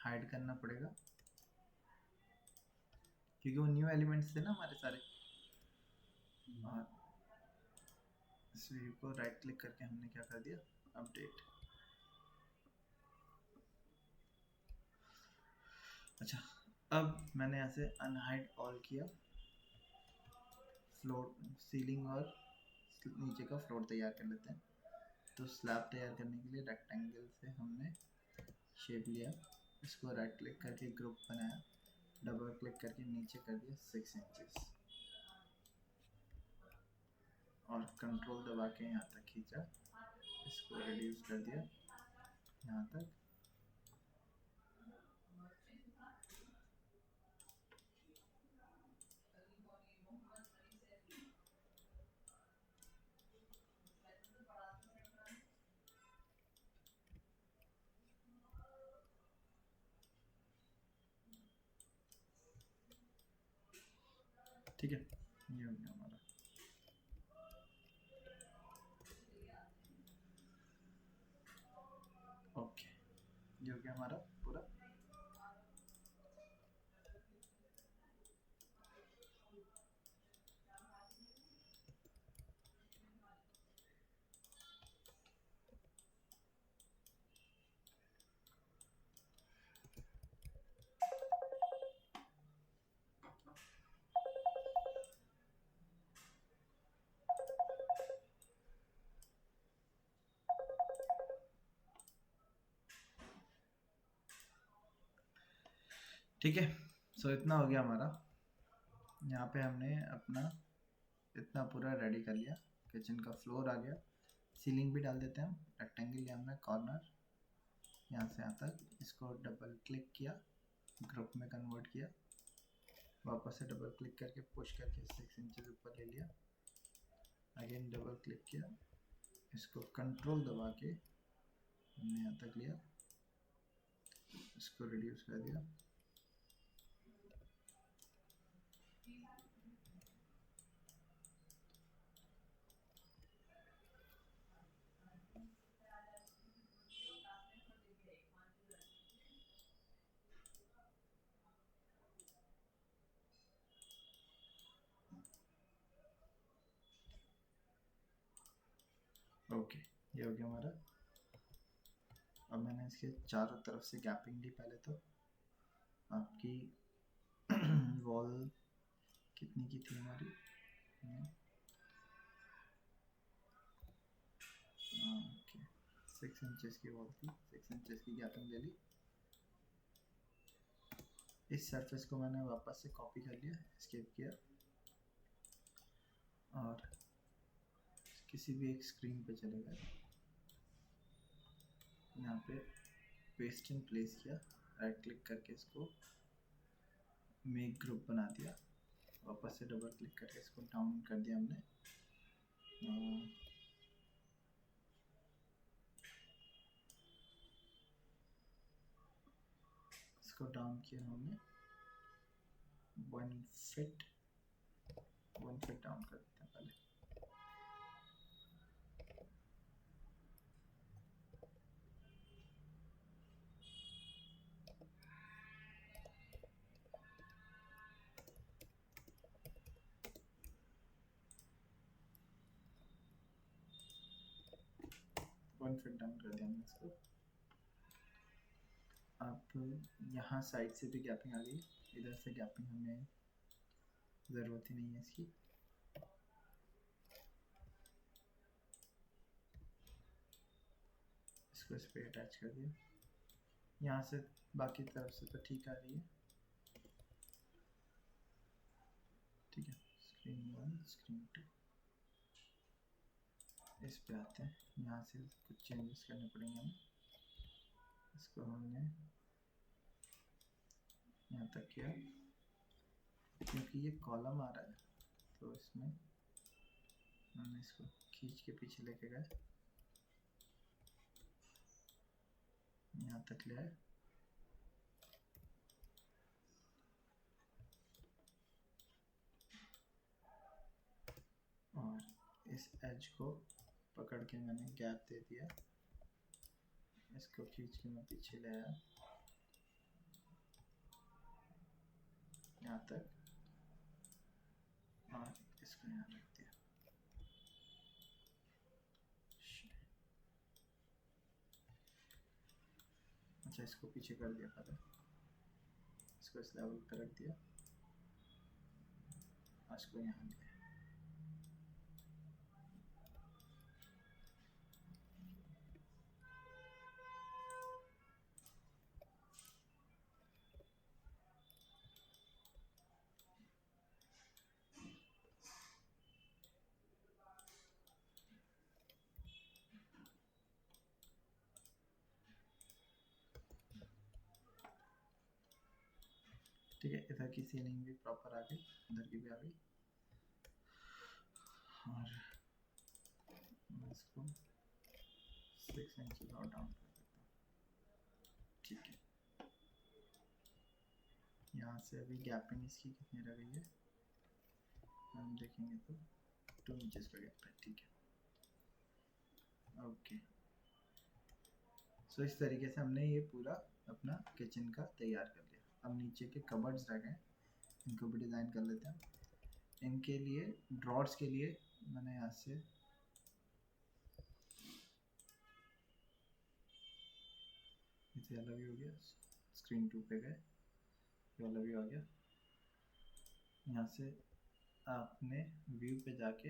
हाइड करना पड़ेगा, क्योंकि वो न्यू एलिमेंट्स थे ना हमारे सारे। और इस व्यू को राइट क्लिक करके हमने क्या कर दिया, अपडेट। अच्छा, अब मैंने ऐसे अनहाइड ऑल किया, फ्लोर, सीलिंग और नीचे का फ्लोर तैयार कर लेते हैं। तो स्लैब तैयार करने के लिए रेक्टेंगल से हमने शेप लिया, इसको राइट क्लिक करके ग्रुप बनाया, डबल क्लिक करके नीचे कर दिया 6 इंचेस और कंट्रोल दबा के यहाँ तक खींचा, इसको रिड्यूस कर दिया यहाँ तक। ठीक है, ये हो गया हमारा। ओके, ये हो गया हमारा पूरा। ठीक है, सो इतना हो गया हमारा। यहाँ पे हमने अपना इतना पूरा रेडी कर लिया, किचन का फ्लोर आ गया, सीलिंग भी डाल देते हैं हम। रेक्टेंगल लिया हमने, कॉर्नर यहाँ से यहाँ तक, इसको डबल क्लिक किया, ग्रुप में कन्वर्ट किया, वापस से डबल क्लिक करके पुश करके 6 इंचेस ऊपर ले लिया, अगेन डबल क्लिक किया, इसको कंट्रोल दबा के हमने यहाँ तक लिया, इसको रिड्यूस कर दिया। ओके, ये हो गया हमारा। अब मैंने इसके चारों तरफ से गैपिंग दी। पहले तो आपकी वॉल कितनी की थी हमारी, ओके 6 इंचेस की वॉल थी, 6 इंचेस की गैपिंग ले ली। इस सरफेस को मैंने वापस से कॉपी कर लिया, एस्केप किया और किसी भी एक स्क्रीन पे चले गए, यहाँ पे पेस्ट इन प्लेस किया, राइट क्लिक करके इसको मेक ग्रुप बना दिया, वापस से डबल क्लिक करके इसको डाउन कर दिया हमने। इसको डाउन किया हमने 1 फीट डाउन कर देते हैं पहले। फिट डाउन कर दिया हमने इसको। अब यहाँ साइड से भी गैपिंग आ गई, इधर से गैपिंग हमें ज़रूरत ही नहीं है इसकी। इसको इस पर अटैच कर दिया, यहाँ से बाकी तरफ से तो ठीक आ रही है, ठीक है। स्क्रीन 1 स्क्रीन 2 इस पे आते हैं, यहाँ से कुछ चेंजेस करने पड़ेंगे हमें। इसको हमने यहाँ तक किया, क्योंकि ये कॉलम आ रहा है तो इसमें हमने इसको खींच के पीछे लेके गए, यहाँ तक ले आए और इस एज को पकड़ के मैंने गैप दे दिया, इसको खींच के मैं पीछे ले आया यहाँ तक और इसको यहाँ रख दिया। अच्छा, इसको पीछे कर दिया पहले, इसको इस लेवल पर रख दिया, इसको यहाँ लिया। ठीक है, इधर की सीलिंग भी प्रॉपर आ गई, इधर की भी आ गई और मैं इसको 6 इंच और डाउन कर देता हूँ, ठीक है। यहाँ से अभी गैपिंग इसकी कितनी रह गई है हम देखेंगे तो 2 इंचेस का गैप है, ठीक है, ओके। सो इस तरीके से हमने ये पूरा अपना किचन का तैयार कर लिया। अब नीचे के कबर्ड्स रह गए, इनको भी डिज़ाइन कर लेते हैं। इनके लिए ड्रॉर्स के लिए मैंने यहाँ से ये वाला भी हो गया, स्क्रीन 2 पे गए, ये वाला भी हो गया। यहाँ से आपने व्यू पे जाके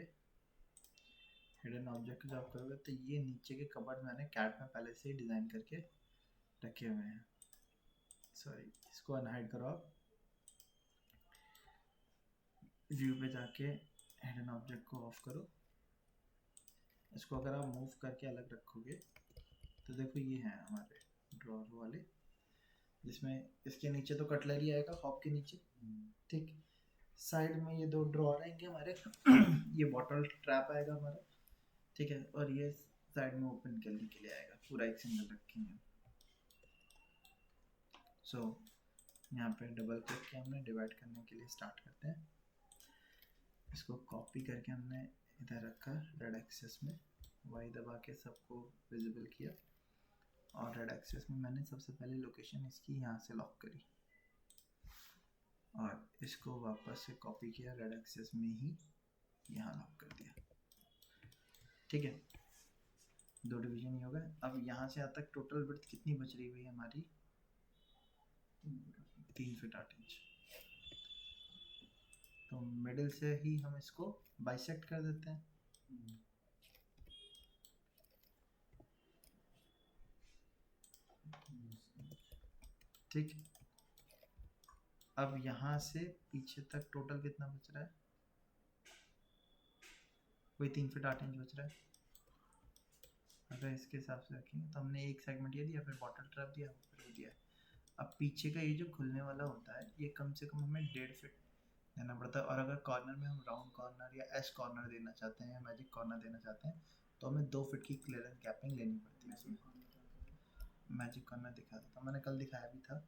हिडन ऑब्जेक्ट जब करोगे तो ये नीचे के कबर्ड मैंने कैट में पहले से ही डिज़ाइन करके रखे हुए हैं। सॉरी, इसको अनहाइड करो आप, व्यू पे जाके हिडन ऑब्जेक्ट को ऑफ करो। इसको अगर आप मूव करके अलग रखोगे तो देखो ये हैं हमारे ड्रॉर वाले, जिसमें इसके नीचे तो कटलरी आएगा हॉब के नीचे, ठीक। साइड में ये 2 ड्रॉर आएंगे हमारे ये बॉटल ट्रैप आएगा हमारा, ठीक है, और ये साइड में ओपन करने के लिए आएगा, पूरा एक सिंगल रखेंगे। सो यहाँ पे डबल क्लिक किया हमने, डिवाइड करने के लिए स्टार्ट करते हैं। इसको कॉपी करके हमने इधर रखा रेड एक्सेस में, वाई दबा के सबको विजिबल किया और रेड एक्सेस में मैंने सबसे पहले लोकेशन इसकी यहाँ से लॉक करी और इसको वापस से कॉपी किया रेड एक्सेस में ही यहाँ लॉक कर दिया, ठीक है। 2 डिवीजन ही हो गए। अब यहाँ से यहाँ तक टोटल विड्थ कितनी बच रही हुई है हमारी, 3 फीट 8 इंच। तो मिडिल से ही हम इसको बाइसेक्ट कर देते हैं, ठीक। अब यहाँ से पीछे तक टोटल कितना बच रहा है? वही 3 फीट 8 इंच बच रहा है। अगर इसके हिसाब से रखेंगे तो हमने एक सेगमेंट ये दिया, फिर बॉटल ट्रैप दिया, फिर वो दिया। अब पीछे का ये जो खुलने वाला होता है ये कम से कम हमें 1.5 फीट देना पड़ता है। और अगर कॉर्नर में हम राउंड कॉर्नर या एस कॉर्नर देना चाहते हैं या मैजिक कॉर्नर देना चाहते हैं तो हमें 2 फीट की क्लियरेंस गैपिंग लेनी पड़ती है इसमें। मैजिक कॉर्नर दिखा देता हूँ, मैंने कल दिखाया भी था,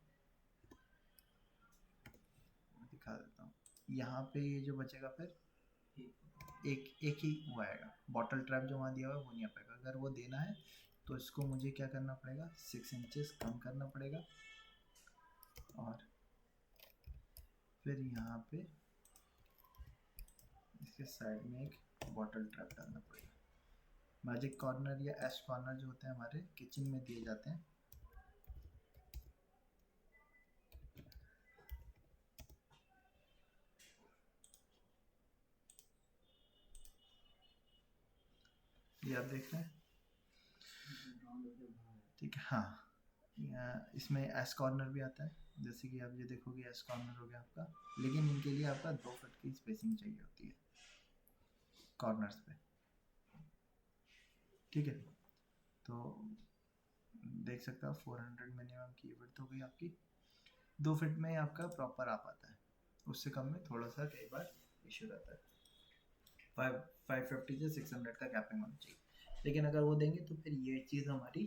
दिखा देता हूँ। यहाँ पे ये जो बचेगा फिर एक ही वो आएगा, बॉटल ट्रैप जो वहाँ दिया हुआ है वो नहीं आ पाएगा। अगर वो देना है तो इसको मुझे क्या करना पड़ेगा, 6 इंचेस कम करना पड़ेगा और फिर यहाँ पे इसके साइड में एक बॉटल ट्रैप डालना पड़ेगा। मैजिक कॉर्नर या एश कॉर्नर जो होते हैं हमारे किचन में दिए जाते हैं। ये आप देख रहे हैं, ठीक है। हाँ, इसमें एस कॉर्नर भी आता है, जैसे कि आप ये देखोगे एस कॉर्नर हो गया आपका, लेकिन इनके लिए आपका 2 फीट की स्पेसिंग चाहिए होती है कॉर्नर्स पे, ठीक है। तो देख सकते हो 400 मिनिमम की विड्थ हो गई आपकी, 2 फीट में आपका प्रॉपर आ पाता है, उससे कम में थोड़ा सा कई बार इशू रहता है। 550 से 600 का गैपिंग होना चाहिए, लेकिन अगर वो देंगे तो फिर ये चीज़ हमारी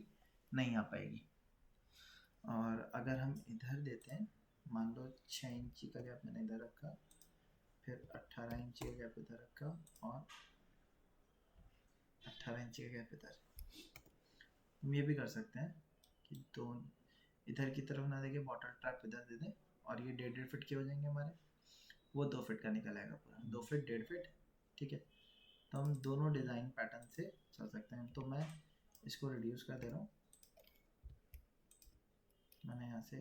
नहीं आ पाएगी। और अगर हम इधर देते हैं, मान लो 6 इंची का गैप मैंने इधर रखा, फिर 18 इंची का गैप इधर रखा और 18 इंची का गैप इधर। हम ये भी कर सकते हैं कि दोनों इधर की तरफ ना देके बॉटल ट्रैप इधर दे दें और ये 1.5 फीट के हो जाएंगे हमारे, वो 2 फीट का निकल आएगा पूरा, 2 फीट 1.5 फीट, ठीक है। तो हम दोनों डिज़ाइन पैटर्न से चल सकते हैं। तो मैं इसको रिड्यूस कर दे रहा हूँ, मैंने यहाँ से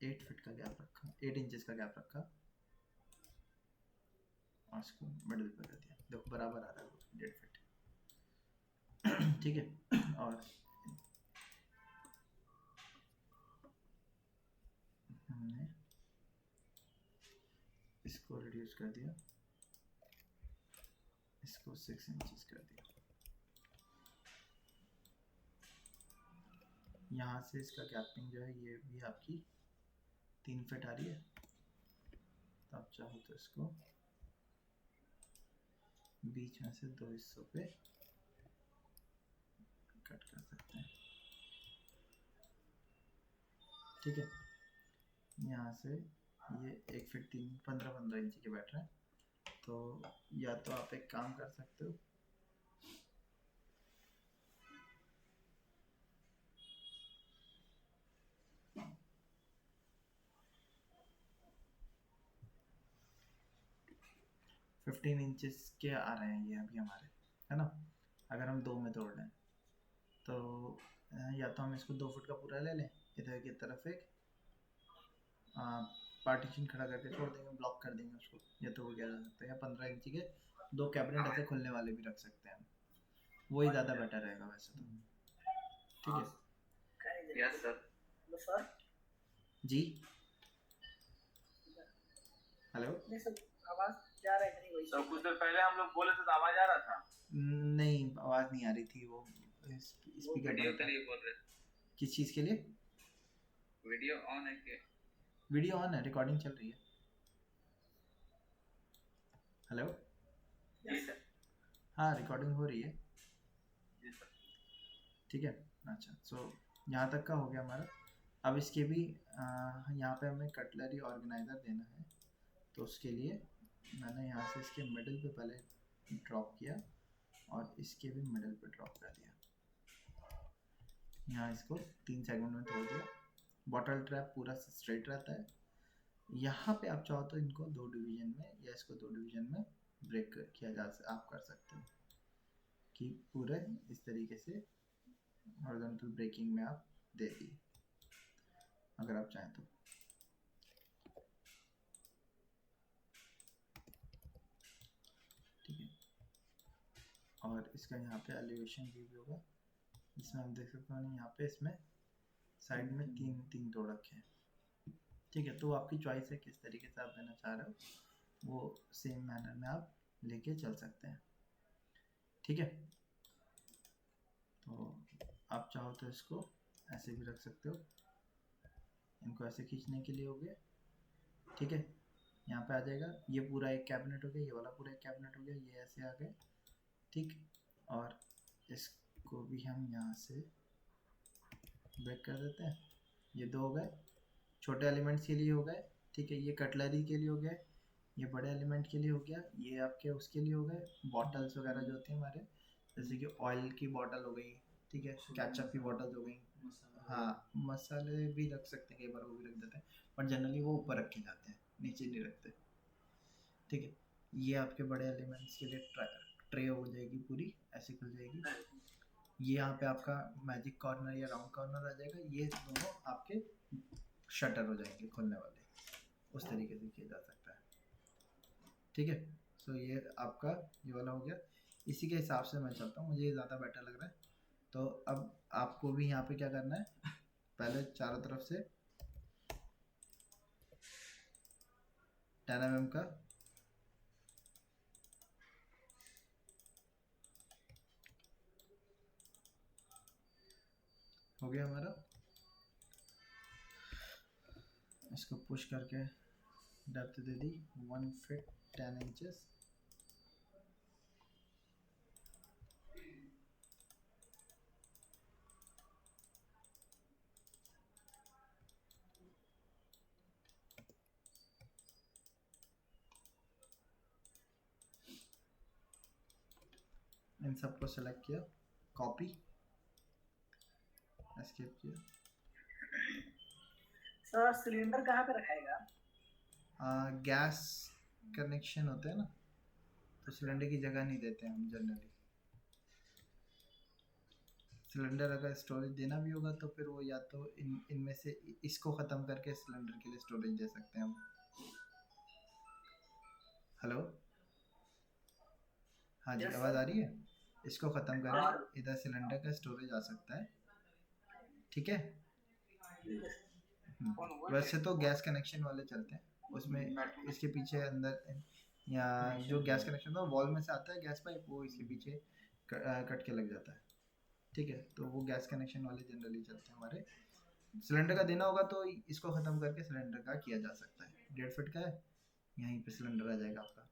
8 फीट का गैप रखा, 8 इंचेस का गैप रखा और इसको मिडिल पे कर दिया, देखो बराबर आ रहा है 1.5 फीट, ठीक है। और हमने इसको रिड्यूस कर दिया, इसको 6 इंचेस कर दिया। यहाँ से इसका गैपिंग जो है ये भी आपकी 3 फीट आ रही है, तो आप चाहो तो इसको बीच में से 2 हिस्सों पे कट कर सकते हैं, ठीक है। यहाँ से ये 1 फीट 15 इंची के बैठ रहे हैं, तो या तो आप एक काम कर सकते हो, फिफ्टीन इंचेस के आ रहे हैं ये अभी हमारे, है ना। अगर हम 2 में तोड़ लें तो या तो हम इसको 2 फुट का पूरा ले लें, इधर की तरफ एक पार्टीशन खड़ा करके छोड़ देंगे, ब्लॉक कर देंगे उसको, या तो वो क्या जा सकता है, या 15 इंची के 2 कैबिनेट ऐसे खुलने वाले भी रख सकते हैं, वही ज़्यादा बेटर रहेगा वैसे तो, ठीक है। Yes sir. जी हेलो, आवाज जा रहा है नहीं वही सर, कुछ देर पहले हम लोग बोले थे तो आवाज आ रहा था? नहीं आवाज़ नहीं आ रही थी, वो स्पीकर वीडियो के लिए बोल रहे थे। किस चीज़ के लिए? वीडियो ऑन है क्या? वीडियो ऑन है, रिकॉर्डिंग चल रही है। हेलो, जी सर। हाँ रिकॉर्डिंग हो रही है, जी सर। ठीक है। अच्छा, सो यहाँ तक का हो गया हमारा। अब इसके भी यहाँ पे हमें कटलरी ऑर्गेनाइज़र देना है, तो उसके लिए मैंने यहाँ से इसके मिडिल पे पहले ड्रॉप किया और इसके भी मिडिल पे ड्रॉप कर दिया, यहाँ इसको 3 सेगमेंट में तोड़ दिया। बॉटल ट्रैप पूरा स्ट्रेट रहता है, यहाँ पे आप चाहो तो इनको 2 डिवीजन में या इसको 2 डिवीजन में ब्रेक किया जा आप कर सकते हो कि पूरे इस तरीके से हॉरिजॉन्टल ब्रेकिंग में आप दे दिए अगर आप चाहें तो, ठीक है। और इसका यहाँ पे एलिवेशन व्यू भी होगा, जिसमें हम देख सकते हैं यहाँ पे इसमें साइड में 3 तोड़ रखे हैं, ठीक है, तो आपकी चॉइस है किस तरीके से आप देना चाह रहे हो, वो सेम मैनर में आप लेके चल सकते हैं। ठीक है, तो आप चाहो तो इसको ऐसे भी रख सकते हो, इनको ऐसे खींचने के लिए हो गया। ठीक है, यहाँ पे आ जाएगा, ये पूरा एक कैबिनेट हो गया, ये वाला पूरा एक कैबिनेट हो गया, ये ऐसे आ गए। ठीक, और इसको भी हम यहाँ से ब्रेक कर देते हैं। ये दो हो गए छोटे एलिमेंट्स के लिए हो गए। ठीक है, ये कटलरी के लिए हो गए, ये बड़े एलिमेंट के लिए हो गया, ये आपके उसके लिए हो गए। बॉटल्स वगैरह जो होती हैं हमारे, जैसे कि ऑयल की बॉटल हो गई, ठीक है, केचप की बॉटल हो गई। हाँ, मसाले भी रख सकते हैं, कई बार वो भी रख देते हैं, बट जनरली वो ऊपर रखे जाते हैं, नीचे नहीं रखते। ठीक है, ये आपके बड़े एलिमेंट्स के लिए ट्रे हो जाएगी, पूरी ऐसे खुल जाएगी। ये यहाँ पे आपका मैजिक कॉर्नर या राउंड कॉर्नर आ जाएगा, ये दोनों आपके शटर हो जाएंगे खुलने वाले, उस तरीके से किया जा सकता है। ठीक है, सो ये आपका ये वाला हो गया। इसी के हिसाब से मैं चलता हूँ, मुझे ये ज़्यादा बेटर लग रहा है। तो अब आपको भी यहाँ पे क्या करना है, पहले चारों तरफ से 10 mm का हो गया हमारा, इसको पुश करके डेप्थ दे दी 1 फीट 10 इंचेस। इन सबको सेलेक्ट किया, कॉपी, एस्केप किया। सर सिलेंडर कहाँ पे रखाएगा? गैस कनेक्शन होते हैं ना, तो सिलेंडर की जगह नहीं देते हैं हम जनरली। सिलेंडर अगर स्टोरेज देना भी होगा तो फिर वो या तो इनमें से इसको ख़त्म करके सिलेंडर के लिए स्टोरेज दे सकते हैं हम। हेलो, हाँ जी, Yes, आवाज़ sir. आ रही है? इसको ख़त्म करके इधर सिलेंडर का स्टोरेज आ सकता है। ठीक है, वैसे तो गैस कनेक्शन वाले चलते हैं, उसमें इसके पीछे अंदर या जो गैस कनेक्शन था वॉल में से आता है गैस पाइप, वो इसके पीछे कट के लग जाता है। ठीक है, तो वो गैस कनेक्शन वाले जनरली चलते हैं हमारे। सिलेंडर का देना होगा तो इसको ख़त्म करके सिलेंडर का किया जा सकता है। 1.5 फीट का है, यहीं पे सिलेंडर आ जाएगा आपका।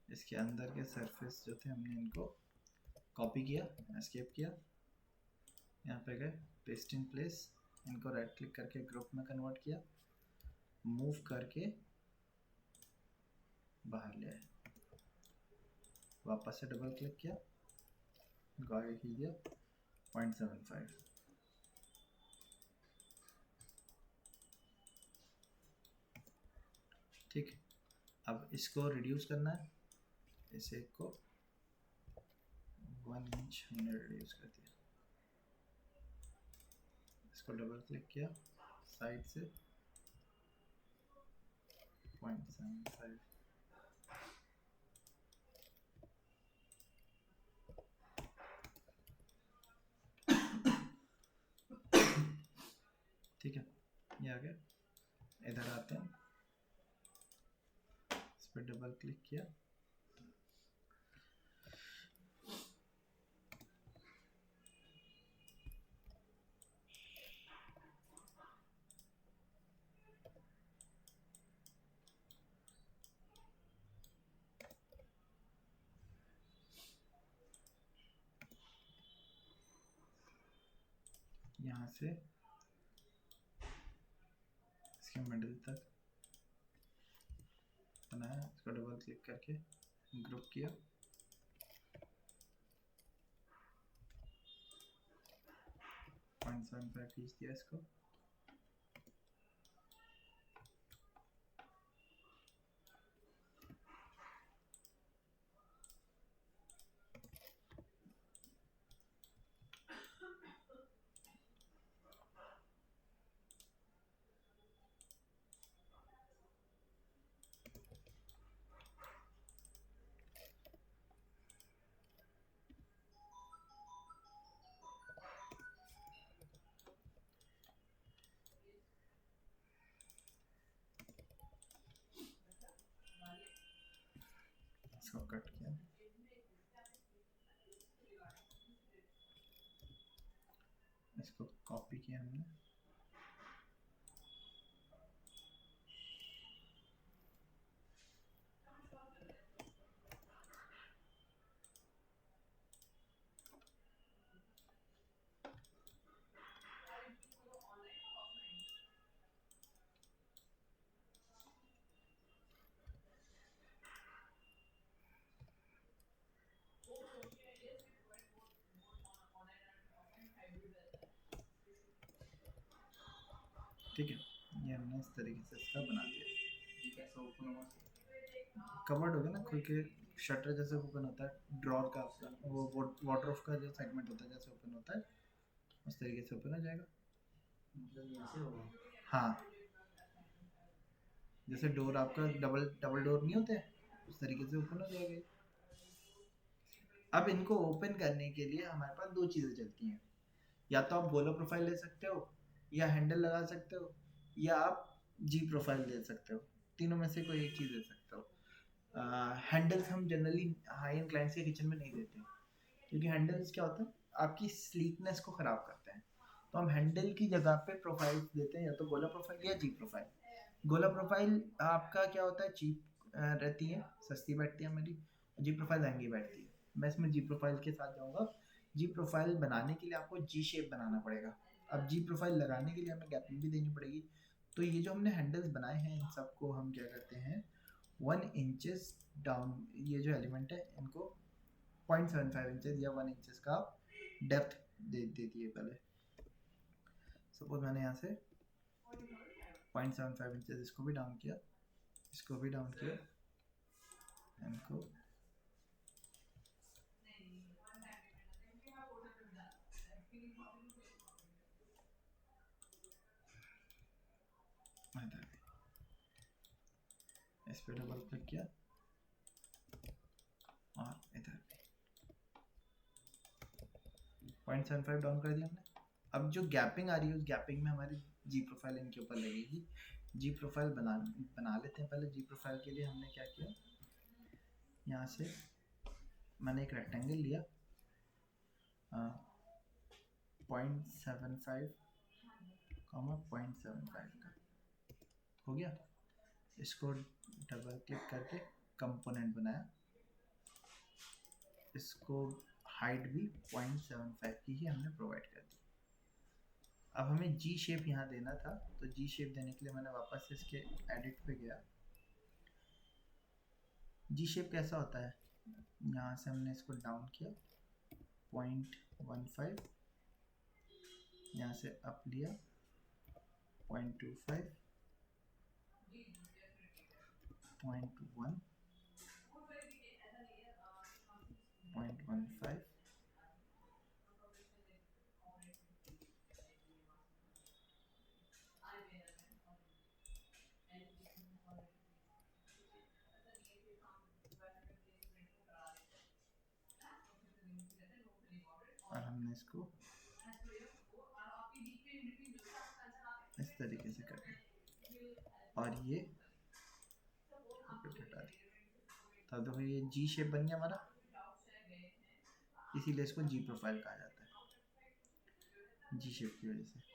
इसके अंदर के सरफेस जो थे हमने इनको कॉपी किया, एस्केप किया, यहाँ पे गए पेस्ट इन प्लेस, इनको राइट क्लिक करके ग्रुप में कन्वर्ट किया, मूव करके बाहर ले आए, वापस से डबल क्लिक किया, इनको आगे खींच दिया 0.75। ठीक, अब इसको रिड्यूस करना है, इसे को 1 इंच हमने रिड्यूस कर दिया, इसको डबल क्लिक किया साइड से 0.75। ठीक है, ये आ गया। इधर आते हैं, इस पर डबल क्लिक किया, यहाँ से इसके मिडिल तक बनाया, इसको डबल क्लिक करके ग्रुप किया, 0.75 खींच दिया इसको। इसको कट किया, इसको कॉपी किया हमने, ठीक है। ये हमने इस तरीके से इसका बना दिया। ये कैसे ओपन होगा? कवर्ड हो गया ना, खुल के शटर जैसे ओपन होता है ड्रॉर का, आपका वो वाटरप्रूफ का जो सेगमेंट होता है जैसे ओपन होता है उस तरीके से ओपन हो जाएगा। मतलब ये ऐसे होगा? हाँ, जैसे डोर आपका डबल डोर नहीं होते उस तरीके से ओपन हो जाएगा। अब इनको ओपन करने के लिए हमारे पास दो चीज़ें चलती हैं, या तो आप गोला प्रोफाइल ले सकते हो, या हैंडल लगा सकते हो, या आप जी प्रोफाइल ले सकते हो। तीनों में से कोई एक चीज़ ले सकते हो। हैंडल्स हम जनरली हाई एंड क्लाइंट्स के किचन में नहीं देते, क्योंकि हैंडल्स क्या होता है आपकी स्लीकनेस को ख़राब करते हैं। तो हम हैंडल की जगह पे प्रोफाइल देते हैं, या तो गोला प्रोफाइल या जी प्रोफाइल। गोला प्रोफाइल आपका क्या होता है, चीप रहती है, सस्ती बैठती है मेरी। जी प्रोफाइल महंगी बैठती है। मैं इसमें जी प्रोफाइल के साथ जाऊँगा। जी प्रोफाइल बनाने के लिए आपको जी शेप बनाना पड़ेगा। अब जी प्रोफाइल लगाने के लिए हमें गैपिंग भी देनी पड़ेगी। तो ये जो हमने हैंडल्स बनाए हैं इन सबको हम क्या करते हैं, 1 इंचेस डाउन, ये जो एलिमेंट है इनको 0.75 इंचेस या 1 इंचेस का डेप्थ दे दिए पहले। सपोज मैंने यहाँ से 0.75 इंचेस इसको भी डाउन किया, इसको भी डाउन किया, इनको इस पे डबल क्लिक किया और इधर 0.75 डाउन कर दिया हमने। अब जो गैपिंग आ रही है उस गैपिंग में हमारी जी प्रोफाइल इनके ऊपर लगेगी। जी प्रोफाइल बना लेते हैं पहले। जी प्रोफाइल के लिए हमने क्या किया, यहाँ से मैंने एक रेक्टेंगल लिया 0.75 0.75 का हो गया। इसको डबल क्लिक करके कंपोनेंट बनाया, इसको हाइट भी 0.75 की ही हमने प्रोवाइड कर दी। अब हमें जी शेप यहाँ देना था, तो जी शेप देने के लिए मैंने वापस से इसके एडिट पे गया। जी शेप कैसा होता है, यहाँ से हमने इसको डाउन किया 0.15, यहाँ से अप लिया 0.25, 0.1, 0.15, और हमने इसको इस तरीके से कर दिया और ये हटा दिया। तो देखो ये जी शेप बन गया हमारा, इसीलिए इसको जी प्रोफाइल कहा जाता है, जी शेप की वजह से।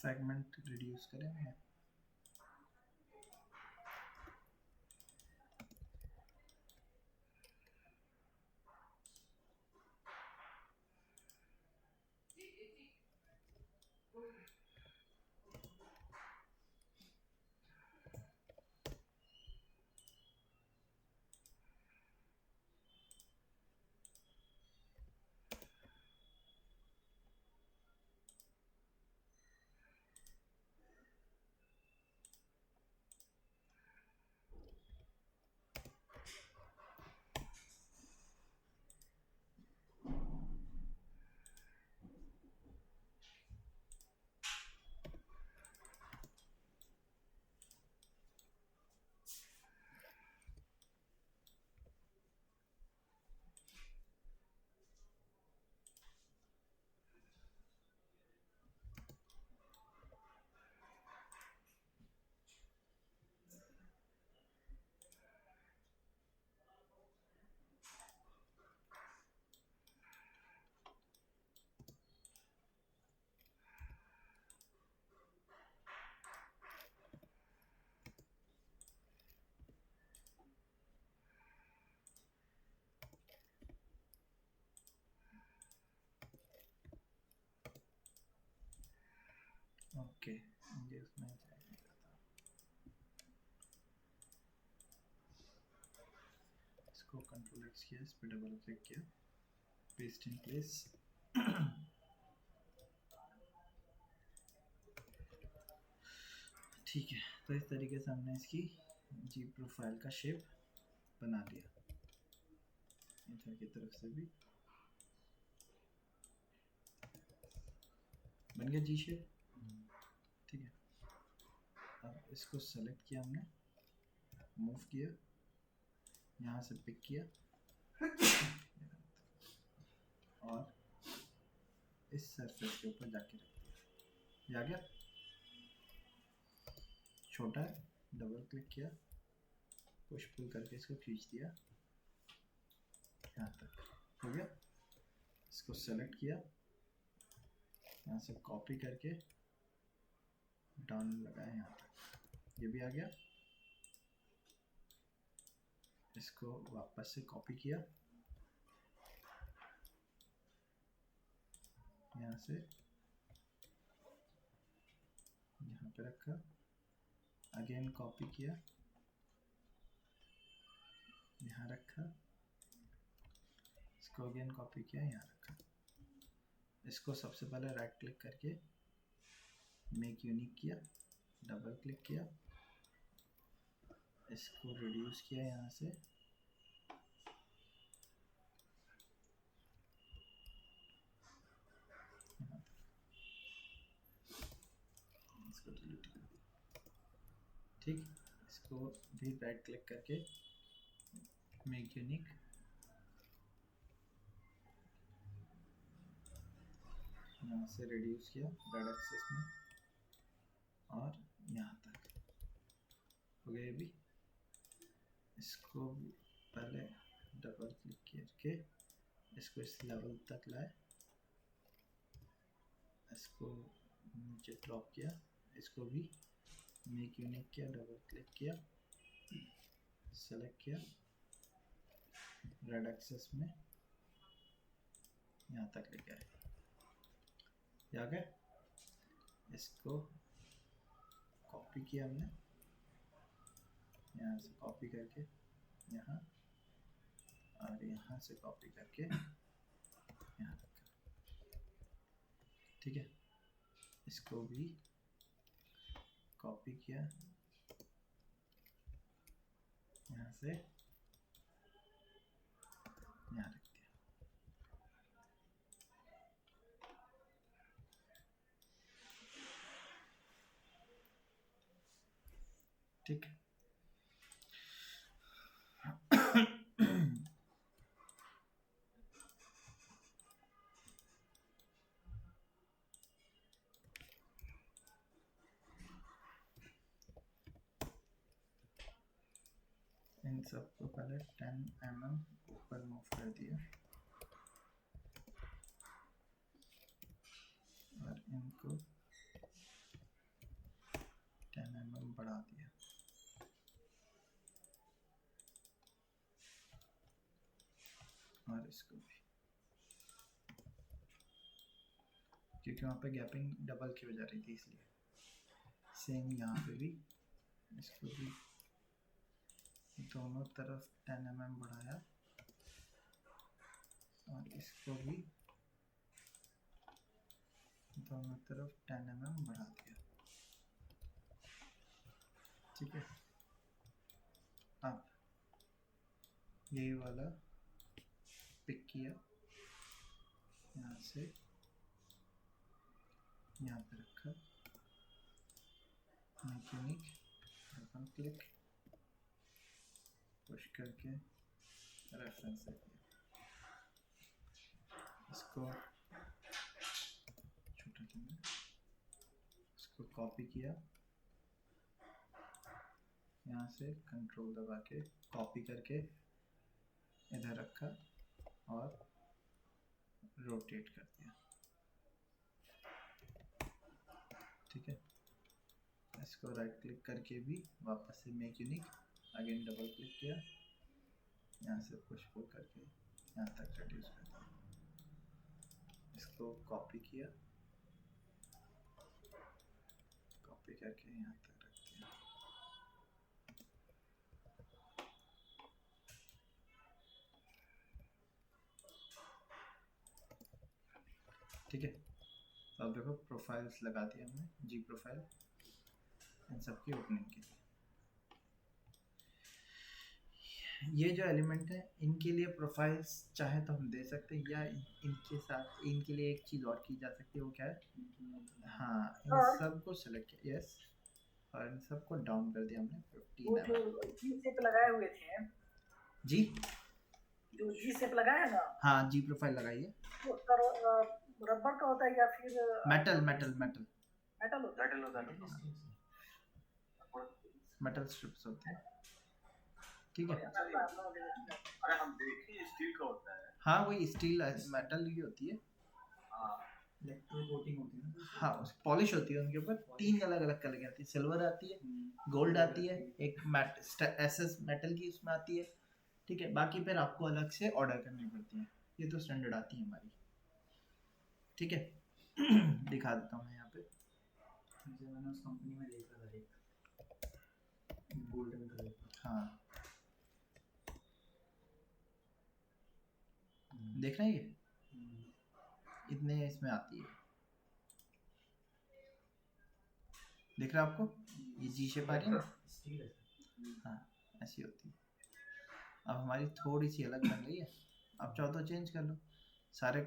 सेगमेंट रिड्यूस करें। ओके, मुझे उसमें चाहिए था। इसको कंट्रोल एक्स किया, इस पर डबल क्लिक किया, पेस्ट इन प्लेस। ठीक है, तो इस तरीके से हमने इसकी जी प्रोफाइल का शेप बना लिया। इधर की तरफ से भी बन गया जी शेप। ठीक है, अब इसको सेलेक्ट किया हमने, मूव किया, यहाँ से पिक किया और इस सरफेस के ऊपर जाके रख दिया। ये आ गया, छोटा है, डबल क्लिक किया, पुश पुल करके इसको खींच दिया, यहाँ तक हो गया। इसको सेलेक्ट किया, यहाँ से कॉपी करके डाउन लगाया यहाँ तक, ये भी आ गया। इसको वापस से कॉपी किया, यहाँ से यहाँ पे रखा, अगेन कॉपी किया, यहाँ रखा, इसको अगेन कॉपी किया, यहाँ रखा। इसको सबसे पहले राइट क्लिक करके मेक यूनिक किया, डबल क्लिक किया, इसको रिड्यूस किया यहाँ से, इसको डिलीट कर दिया। ठीक, इसको भी राइट क्लिक करके मेक यूनिक, यहाँ से रिड्यूस किया रेड एक्सेस में और यहाँ तक हो गया। ये भी, इसको पहले डबल क्लिक करके इसको इस लेवल तक लाए, इसको नीचे ड्रॉप किया, इसको भी मेक यूनिक किया, डबल क्लिक किया, सेलेक्ट किया, रेड एक्सेस में यहाँ तक लेके आए, आ गए। इसको कॉपी किया हमने, यहाँ से कॉपी करके यहाँ, और यहाँ से कॉपी करके यहाँ रखा, ठीक है। इसको भी कॉपी किया, यहाँ से यहाँ रख दिया, ठीक है। इन सबको पहले 10 mm ऊपर मूव कर दिया, और इनको 10 mm बढ़ा दिया, और इसको भी, क्योंकि वहाँ पे गैपिंग डबल की हो जा रही थी इसलिए। सेम यहाँ पे भी, इसको भी दोनों तरफ 10 mm बढ़ाया, और इसको भी दोनों तरफ 10 mm बढ़ा दिया, ठीक है। अब यही वाला पिक किया, यहाँ से यहाँ पे रखा, make unique, double click, push करके रेफरेंस से किया, इसको छोटा करना, इसको कॉपी किया, यहाँ से कंट्रोल दबा के कॉपी करके इधर रखा और रोटेट कर दिया, ठीक है। इसको राइट क्लिक करके भी वापस से make unique, again double click किया, यहाँ से पुश पुल करके यहाँ तक रिड्यूस कर दिया, इसको कॉपी किया, कॉपी करके यहाँ तक रख दिया, ठीक है। तो अब देखो प्रोफाइल्स लगा दिया हमने, जी प्रोफाइल इन सबकी ओपनिंग के लिए। ये जो एलिमेंट है इनके लिए प्रोफाइल्स चाहे तो हम दे सकते हैं, या इनके साथ इनके लिए एक चीज़ और की जा सकती है, वो क्या है, हाँ, इन सबको सेलेक्ट किया, यस, और इन सबको डाउन कर दिया हमने 15 जो जी शेप लगाए हुए थे, जी, जो जी शेप लगाया ना, हाँ जी प्रोफाइल लगाइए, वो रबर का होता है या फिर मेटल मेटल मेटल मेटल होता है? मेटल स्ट्रिप्स होते हैं, ठीक है। अरे हम देखें स्टील का होता है। हाँ वही स्टील मेटल ही होती है, इलेक्ट्रो कोटिंग होती है ना। हाँ उस पॉलिश होती है उनके ऊपर, 3 अलग अलग कलर की आती है, सिल्वर आती है, गोल्ड आती है, एक एसएस मेटल की उसमें आती है, ठीक है। बाकी फिर आपको अलग से ऑर्डर करनी पड़ती है, ये तो स्टैंडर्ड आती है हमारी, ठीक है। दिखा देता हूँ मैं यहाँ पे, जैसे मैंने उस कंपनी में देखा था एक गोल्डन कलर का, हाँ देख रहे हैं ये इतने इसमें आती है, दिख रहा है आपको, ये जी शेप आ रही है ना, स्टील है। हाँ ऐसी होती है। अब हमारी थोड़ी सी अलग बन गई है, अब चाहो तो चेंज कर लो, सारे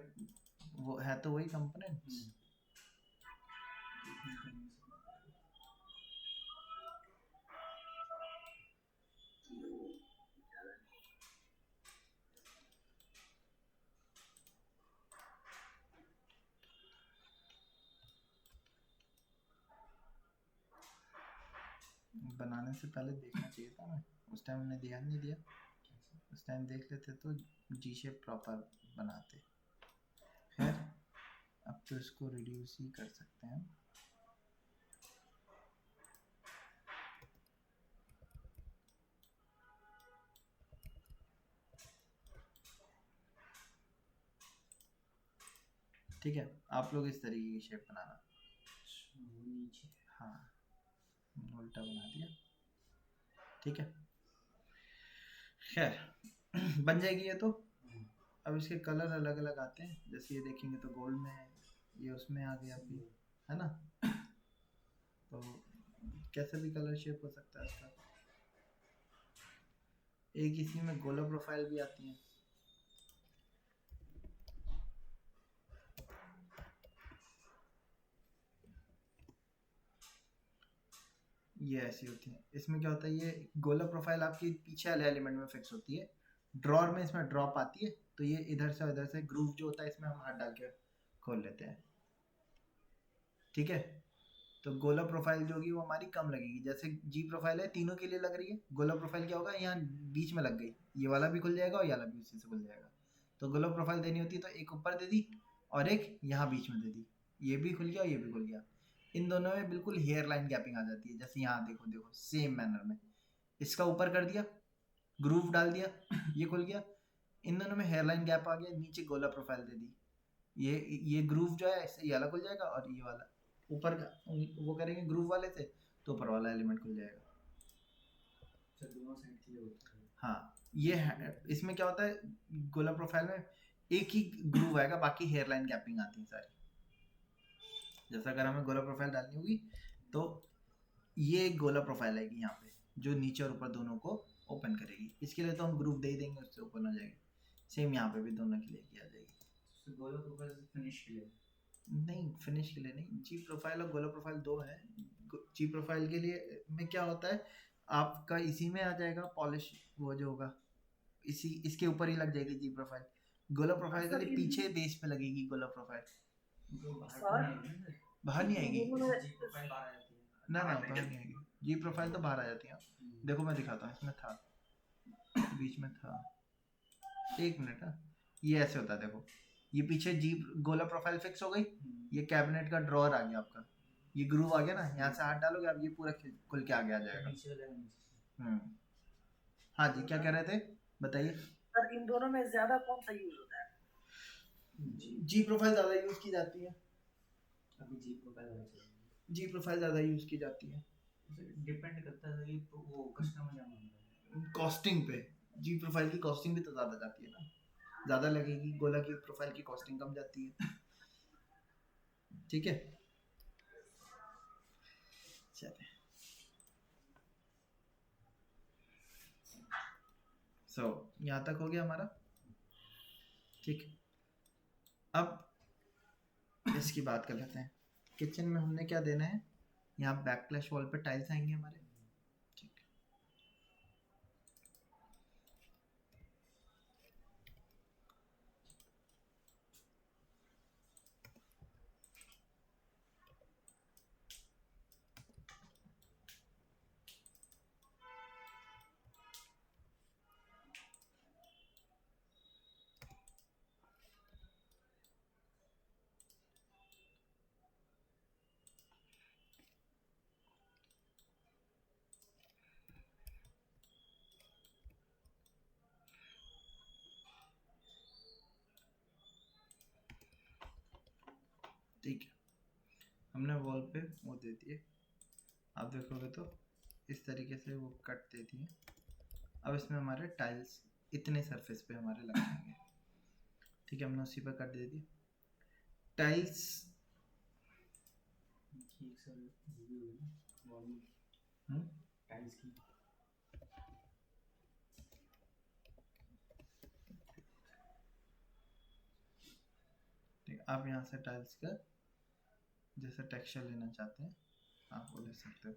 वो है तो वही कंपोनेंट्स, बनाने से पहले देखना चाहिए था मैं, उस टाइम मैंने ध्यान नहीं दिया, उस टाइम देख लेते तो जी शेप प्रॉपर बनाते। खैर अब तो इसको रिड्यूस ही कर सकते हैं, ठीक है, आप लोग इस तरीके की शेप बनाना। वो नीचे हाँ, उल्टा बना दिया, ठीक है। खैर बन जाएगी ये तो। अब इसके कलर अलग अलग आते हैं, जैसे ये देखेंगे तो गोल्ड में है, ये उसमें आ गया अभी, है ना। तो कैसे भी कलर शेप हो सकता है इसका। एक इसी में गोला प्रोफाइल भी आती है। ये ऐसी होती है। इसमें क्या होता है, ये गोला प्रोफाइल आपकी पीछे वाले एलिमेंट में फिक्स होती है, ड्रॉर में इसमें ड्रॉप आती है, तो ये इधर से उधर से ग्रूव जो होता है इसमें हम हाथ डाल के खोल लेते हैं, ठीक है। तो गोला प्रोफाइल जो होगी वो हमारी कम लगेगी। जैसे जी प्रोफाइल है तीनों के लिए लग रही है, गोला प्रोफाइल क्या होगा, यहाँ बीच में लग गई, ये वाला भी खुल जाएगा और ये वाला भी उसी से खुल जाएगा। तो गोला प्रोफाइल देनी होती है तो एक ऊपर दे दी और एक यहाँ बीच में दे दी, ये भी खुल गया ये भी खुल गया। इन दोनों में बिल्कुल हेयर लाइन गैपिंग आ जाती है, जैसे यहाँ देखो देखो सेम मैनर में। इसका ऊपर कर दिया, ग्रूव डाल दिया ये खुल गया, इन दोनों में हेयर लाइन गैप आ गया, नीचे गोला प्रोफाइल दे दी, ये ग्रूव जो है इससे ये वाला खुल जाएगा और ये वाला ऊपर का वो करेंगे ग्रूव वाले से तो ऊपर वाला एलिमेंट खुल जाएगा। दोनों साइड के लिए होता है। हाँ, ये है। इसमें क्या होता है, गोला प्रोफाइल में एक ही ग्रूव आएगा, बाकी हेयर लाइन गैपिंग आती है सारी। जैसा अगर हमें गोला प्रोफाइल डालनी होगी तो ये एक गोला प्रोफाइल आएगी यहाँ पे, जो नीचे और ऊपर दोनों को ओपन करेगी। इसके लिए तो हम ग्रूव दे ही देंगे, उससे ओपन हो जाएगी। सेम यहाँ पे भी दोनों के लिए किया जाएगी। गोला प्रोफाइल फिनिश के लिए नहीं, फिनिश के लिए नहीं, जी प्रोफाइल और गोला प्रोफाइल दो है। जी प्रोफाइल के लिए में क्या होता है, आपका इसी में आ जाएगा पॉलिश, वो जो होगा इसी इसके ऊपर ही लग जाएगी जी प्रोफाइल। गोला प्रोफाइल के लिए पीछे बेस पे लगेगी गोला प्रोफाइल, बाहर नहीं आएगी। जी प्रोफाइल बाहर आ जाती है ना बाहर नहीं आएगी, जी प्रोफाइल तो बाहर आ जाती है। देखो मैं दिखाता हूँ, इसमें था बीच में था, एक मिनट। ये ऐसे होता है, देखो ये पीछे जी गोला प्रोफाइल फिक्स हो गई, ये कैबिनेट का ड्रॉअर आ गया आपका, ये ग्रूव आ गया ना, यहाँ से हाथ डालोगे आप ये पूरा खुल के आगे आ जाएगा। हाँ जी, क्या कह रहे थे बताइए। सर इन दोनों में ज्यादा कौन सा यूज होता है? जी प्रोफाइल ज़्यादा यूज़ की जाती है। अभी जी प्रोफाइल ज़्यादा चल रही है। जी प्रोफाइल ज़्यादा यूज़ की जाती है। डिपेंड करता है कि वो कस्टमर क्या मांग रहा है। कॉस्टिंग पे जी प्रोफाइल की कॉस्टिंग भी तो ज़्यादा जाती है ना, ज़्यादा लगेगी। गोला की प्रोफाइल की कॉस्टिंग कम जाती है, ठीक है। चलिए, सो यहाँ तक हो गया हमारा, ठीक। अब इसकी बात कर लेते हैं। किचन में हमने क्या देना है, यहाँ बैकक्लैश वॉल पे टाइल्स आएंगे हमारे, ठीक। ठीक है, हमने वॉल पे वो दे दिए, आप देखोगे तो इस तरीके से वो कट दे दिए। अब इसमें हमारे टाइल्स इतने सरफेस पे हमारे लग जाएंगे, ठीक है। हमने उसी पर कट दे दिए टाइल्स। टाइल्स की ठीक, आप यहाँ से टाइल्स का जैसा टेक्सचर लेना चाहते हैं आप वो ले सकते हो।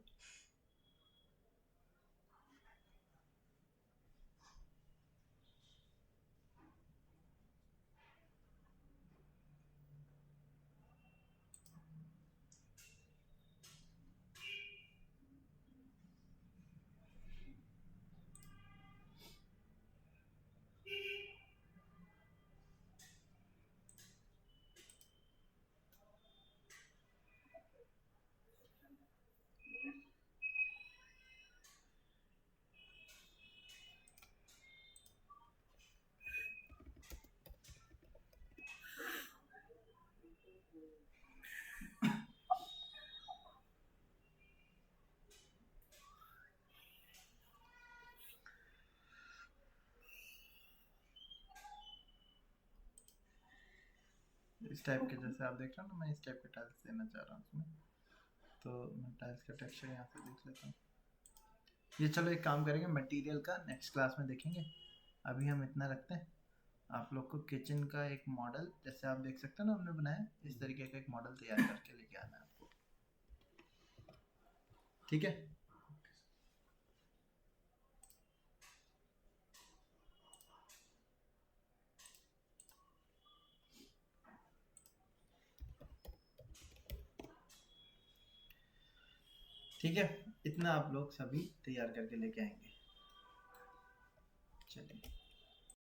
इस टाइप के, जैसे आप देख रहे हो ना, मैं इस टाइप के टाइल्स देना चाह रहा हूँ उसमें। तो मैं टाइल्स का टेक्सचर यहाँ से देख लेता हूँ। ये चलो एक काम करेंगे, मटेरियल का नेक्स्ट क्लास में देखेंगे, अभी हम इतना रखते हैं। आप लोग को किचन का एक मॉडल, जैसे आप देख सकते हो ना हमने बनाया, इस तरीके का एक मॉडल तैयार करके लेके आना है आपको, ठीक है? ठीक है, इतना आप लोग सभी तैयार करके लेके आएंगे। चलिए।